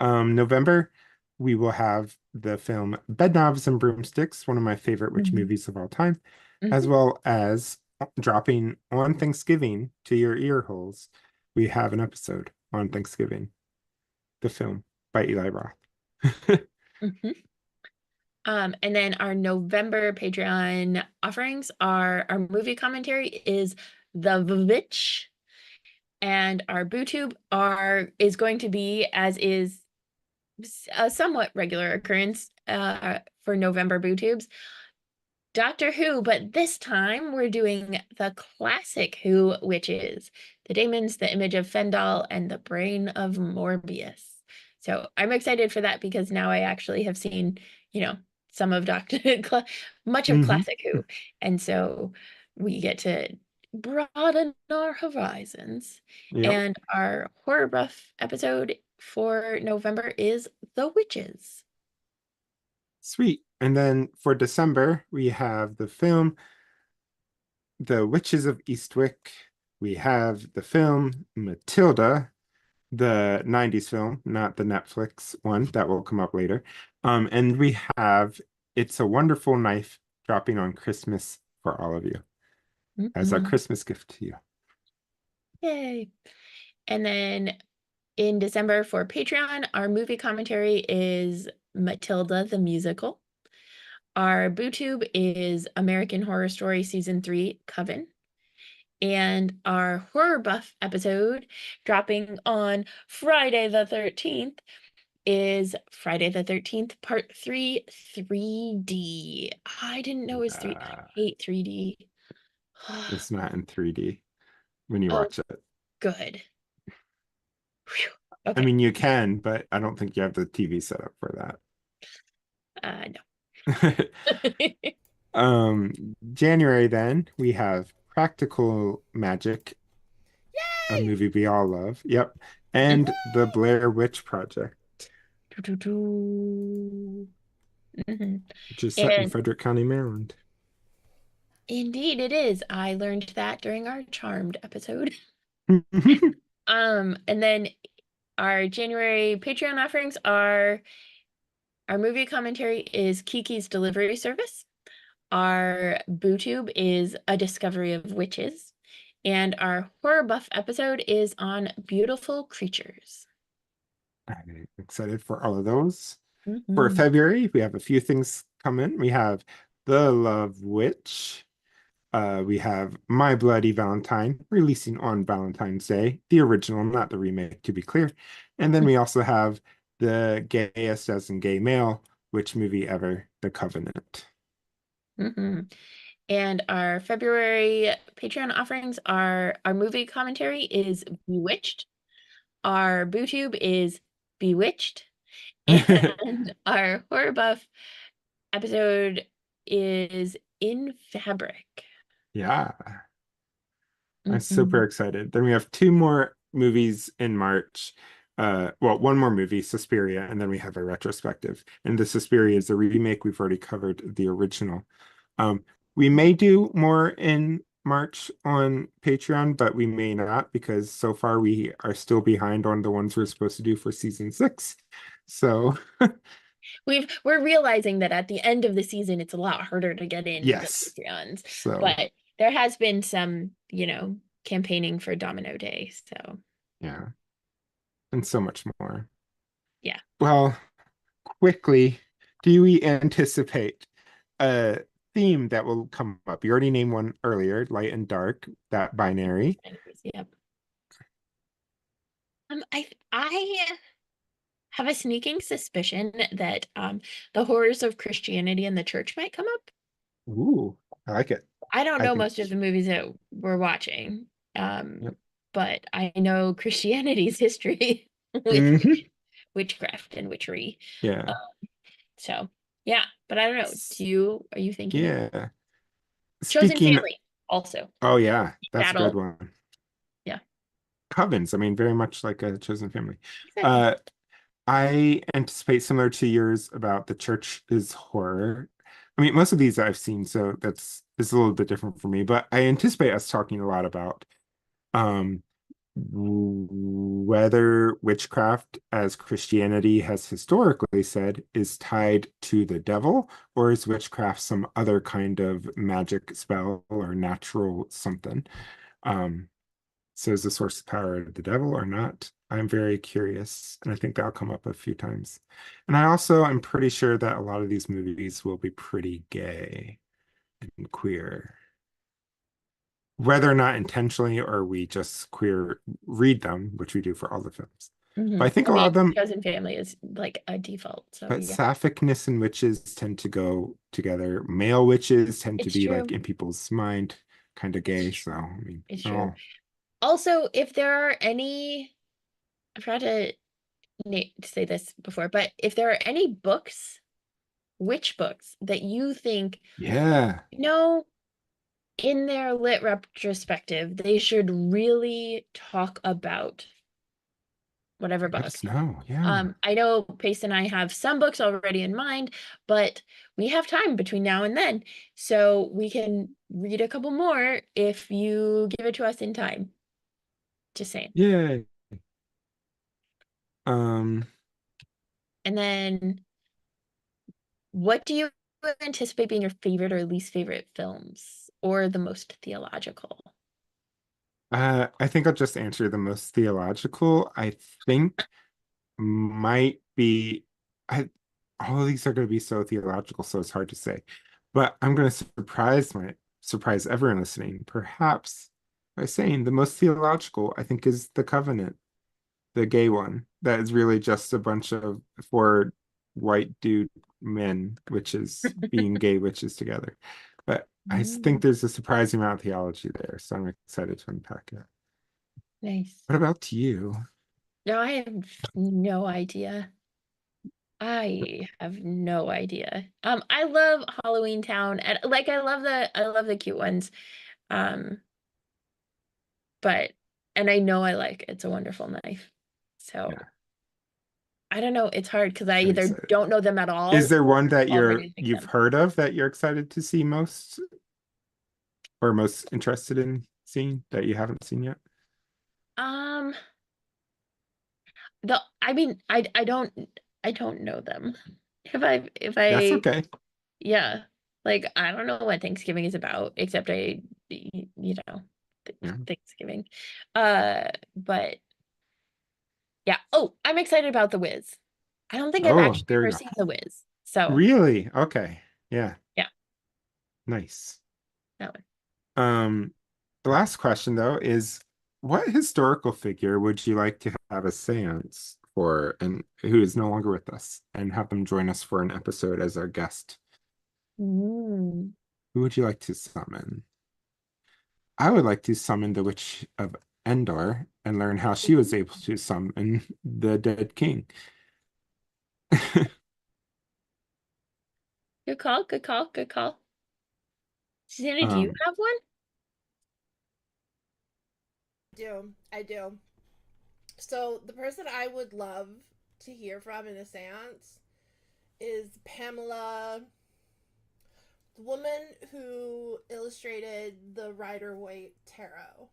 November, we will have the film Bedknobs and Broomsticks, one of my favorite witch Mhm. movies of all time, as Mhm. well as dropping on Thanksgiving to your ear holes. We have an episode on Thanksgiving, the film by Eli Roth. Mhm. And then our November Patreon offerings are our movie commentary is The Vivitch, and our BooTube is going to be, as is a somewhat regular occurrence for November BooTubes, Doctor Who, but this time we're doing the classic Who witches, the Daemons, the Image of Fendal, and the Brain of Morbius. So I'm excited for that because now I actually have seen, some of much of hmm classic Who, and so we get to broaden our horizons. Yep. And our horror buff episode for November is The Witches. Sweet. And then for December, we have the film The Witches of Eastwick. We have the film Matilda, the 90s film, not the Netflix one that will come up later. And we have It's a Wonderful Knife dropping on Christmas for all of you as a Mhm. Christmas gift to you. Yay. And then in December for Patreon, our movie commentary is Matilda the Musical. Our BooTube is American Horror Story Season 3 Coven. And our horror buff episode dropping on Friday the 13th is Friday the 13th Part 3 3D. I didn't know it was 3. I Uh, hate 3D. it's not in 3D when you Oh, watch it. good. Whew. I Okay. mean, you can, but I don't think you have the TV set up for No. that. January then we have Practical Magic, a Yay! movie we all love. Yep. And The Yay! Blair Witch Project, Mhm. which is set in And Frederick County, Maryland. indeed it is. I learned that during our Charmed episode. And then our January Patreon offerings are our movie commentary is Kiki's Delivery Service. Our BooTube is A Discovery of Witches. And our Horror Buff episode is on Beautiful Creatures. I'm excited for all of those. For Mhm. February, we have a few things coming. We have The Love Witch. We have My Bloody Valentine, releasing on Valentine's Day, the original, not the remake, to be clear. And then we also have The Gayest as in Gay Male, Which Movie Ever, The Covenant. Mhm. And our February Patreon offerings are our movie commentary is Bewitched. Our BooTube is Bewitched. And our Horror Buff episode is In Fabric. Yeah, I'm super Mhm. excited. Then we have two more movies in March. Well, one more movie, Suspiria, and then we have a retrospective. And the Suspiria is the remake. We've already covered the original. Um, we may do more in March on Patreon, but we may not because so far we are still behind on the ones we're supposed to do for season 6. So We're realizing that at the end of the season it's a lot harder to get in the yes. Patreons. So But there has been some, campaigning for Domino Day. So yeah, and so much more. yeah. Well, quickly, do we anticipate a theme that will come up? You already named one earlier, light and dark, that binary. Yep. I have a sneaking suspicion that the horrors of Christianity and the church might come up. Ooh, I like it. I don't I know think, most of the movies that we're watching, yep. but I know Christianity's history with Mhm. witchcraft and witchery. Yeah. Uh, so yeah, but I don't know. Are you thinking Yeah. Chosen Speaking, Family also? oh yeah, that's a good Battle. one. Yeah, Covens, I mean, very much like a chosen family. exactly. Uh, I anticipate similar to yours about the church is horror. I mean, most of these I've seen, so that's it's a little bit different for me, but I anticipate us talking a lot about um whether witchcraft, as Christianity has historically said, is tied to the devil, or is witchcraft some other kind of magic spell or natural something? Um, so is the source of power the devil or not? I'm very curious, and I think that'll come up a few times. And I also am pretty sure that a lot of these movies will be pretty gay and queer. Whether or not intentionally or we just queer read them, which we do for all the films. But I think I a lot mean, of them, Chosen Family is like a default. So but yeah, sapphicness and witches tend to go together. Male witches tend to it's be like true. in people's mind kind of gay. It's So I mean, it's true. oh Also, if there are any, I forgot to say this before, but if there are any books, which books that you think, yeah, no, in their lit retrospective, they should really talk about whatever let book. us know. Yeah. I know Pace and I have some books already in mind, but we have time between now and then, so we can read a couple more if you give it to us in time. Just saying. Yeah. Um, And then, what do you anticipate being your favorite or least favorite films, or the most theological? I think I'll just answer the most theological. I think might be I all of these are going to be so theological, so it's hard to say. But I'm going to surprise everyone listening, perhaps by saying the most theological, I think, is The Covenant, the gay one. That is really just a bunch of four white dude men, witches being gay witches together. But I think Mm, there's a surprising amount of theology there, so I'm excited to unpack it. nice. What about you? No, I have no idea. I have no idea. I love Halloween Town, and like I love the cute ones. Um, but and I know I like It's a Wonderful Knife. So Yeah, I don't know. It's hard because I I'm either excited. don't know them at Is all there or one that all ready to pick you've them. heard of that you're excited to see most or most interested in seeing that you haven't seen yet? Um, the I mean, I don't know them. That's I okay. yeah, like I don't know what Thanksgiving is about except you know, Yeah. Thanksgiving. But yeah. Oh, I'm excited about The Wiz. I don't think I've Oh, actually there we ever go. seen The Wiz. So Really? Okay. Yeah. yeah, Nice. that one. Um, the last question though is what historical figure would you like to have a seance for and who is no longer with us and have them join us for an episode as our guest? Mm. Who would you like to summon? I would like to summon the Witch of Endor and learn how she was able to summon the dead king. Good call, good call, good call. Susanna, do you Um, have one? I do. So the person I would love to hear from in a seance is Pamela, the woman who illustrated the Rider Waite Tarot.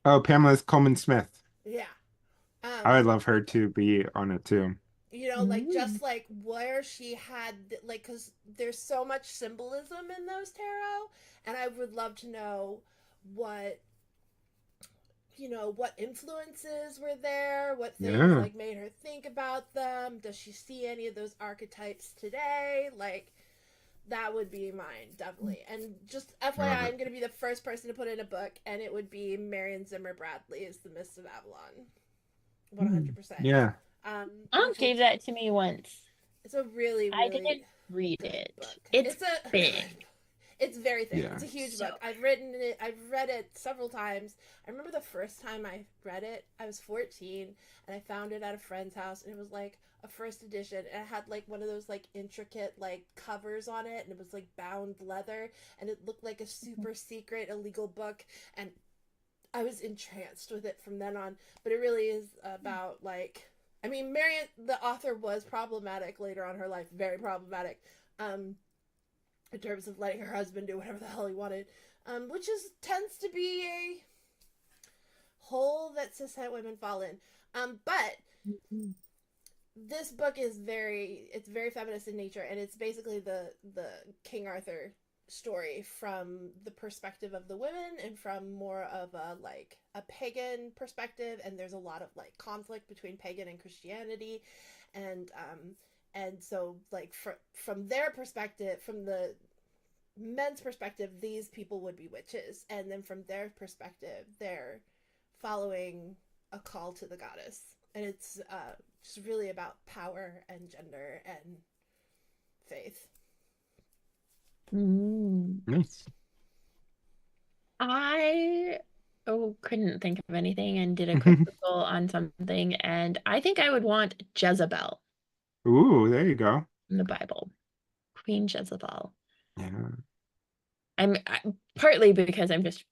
oh, Pamela's Coleman Smith. Yeah. I would Um, love her to be on it too. like Mm. just like where she had like because there's so much symbolism in those tarot, and I would love to know what what influences were there, what things Yeah. like made her think about them. Does she see any of those archetypes today? Like that would be mine, definitely. And just I love FYI, I'm it. going to be the first person to put in a book, and it would be Marion Zimmer Bradley's The Mists of Avalon. Mm. 100%. Yeah. Mom Which gave is that to me once. it's a really, I really didn't read good it. book. It's It's a big. it's very thick. Yeah. It's a huge So book. I've written it. I've read it several times. I remember the first time I read it. I was 14, and I found it at a friend's house, and it was like a first edition, and it had like one of those like intricate like covers on it, and it was like bound leather, and it looked like a super secret illegal book, and I was entranced with it from then on. But it really is about like. I mean, Marion, the author, was problematic later on in her life, very problematic. Um, in terms of letting her husband do whatever the hell he wanted, which is tends to be a hole that cishet women fall in. But this book is very feminist in nature, and it's basically the King Arthur story from the perspective of the women and from more of a like a pagan perspective, and there's a lot of like conflict between pagan and Christianity, and so like from their perspective, from the men's perspective, these people would be witches, and then from their perspective, they're following a call to the goddess, and it's just really about power and gender and faith. mm. Nice. I couldn't think of anything and did a quick Google on something, and I think I would want Jezebel Ooh, there you go. from the Bible. Queen Jezebel. Yeah. Partly because I'm just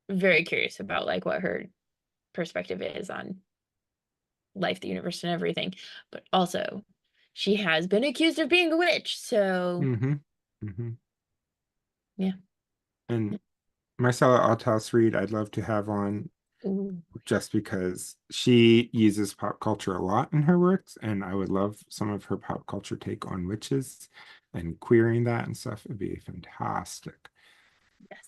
very curious about like what her perspective is on life, the universe, and everything. But also, she has been accused of being a witch, so Mm-hmm. Mm-hmm. yeah. And Marcella Althaus Reed, I'd love to have on Ooh. just because she uses pop culture a lot in her works, and I would love some of her pop culture take on witches and queering that and stuff. It'd be fantastic. Yes.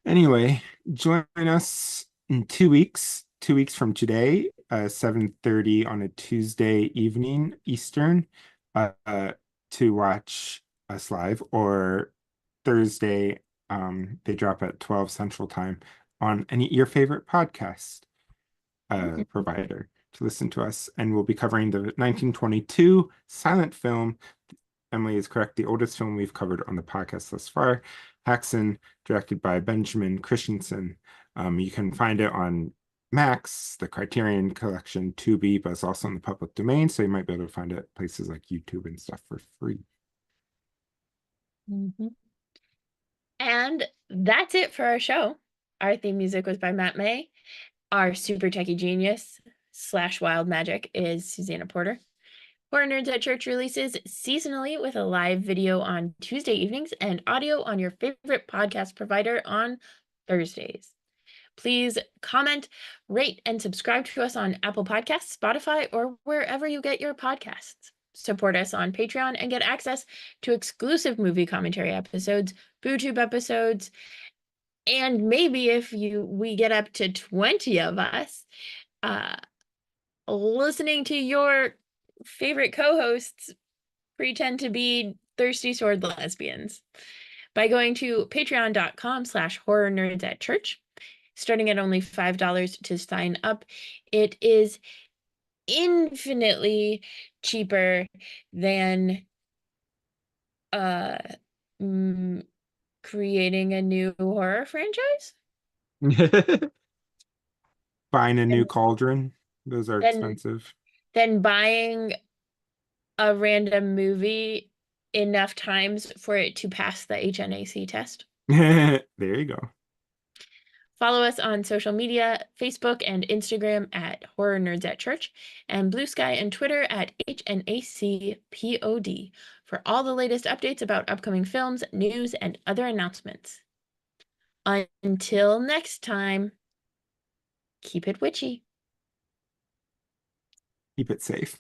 Anyway, join us in 2 weeks, 2 weeks from today, 7:30 on a Tuesday evening Eastern, to watch us live, or Thursday, they drop at 12 Central Time on your favorite podcast provider to listen to us. And we'll be covering the 1922 silent film. Emily is correct, the oldest film we've covered on the podcast thus far. Haxan, directed by Benjamin Christensen. You can find it on Max, the Criterion Collection, Tubi, but it's also in the public domain, so you might be able to find it at places like YouTube and stuff for free. And that's it for our show. Our theme music was by Matt May. Our super techie genius / wild magic is Susanna Porter. Horror Nerds at Church releases seasonally with a live video on Tuesday evenings and audio on your favorite podcast provider on Thursdays. Please comment, rate, and subscribe to us on Apple Podcasts, Spotify, or wherever you get your podcasts. Support us on Patreon and get access to exclusive movie commentary episodes, BooTube episodes, and maybe if we get up to 20 of us, listening to your favorite co-hosts pretend to be thirsty sword lesbians by going to patreon.com/horror nerds at church. Starting at only $5 to sign up, it is infinitely cheaper than creating a new horror franchise. Buying a new cauldron. Those are expensive. Then buying a random movie enough times for it to pass the HNAC test. There you go. Follow us on social media, Facebook and Instagram at Horror Nerds at Church, and Blue Sky and Twitter at HNACPOD for all the latest updates about upcoming films, news, and other announcements. Until next time, keep it witchy. Keep it safe.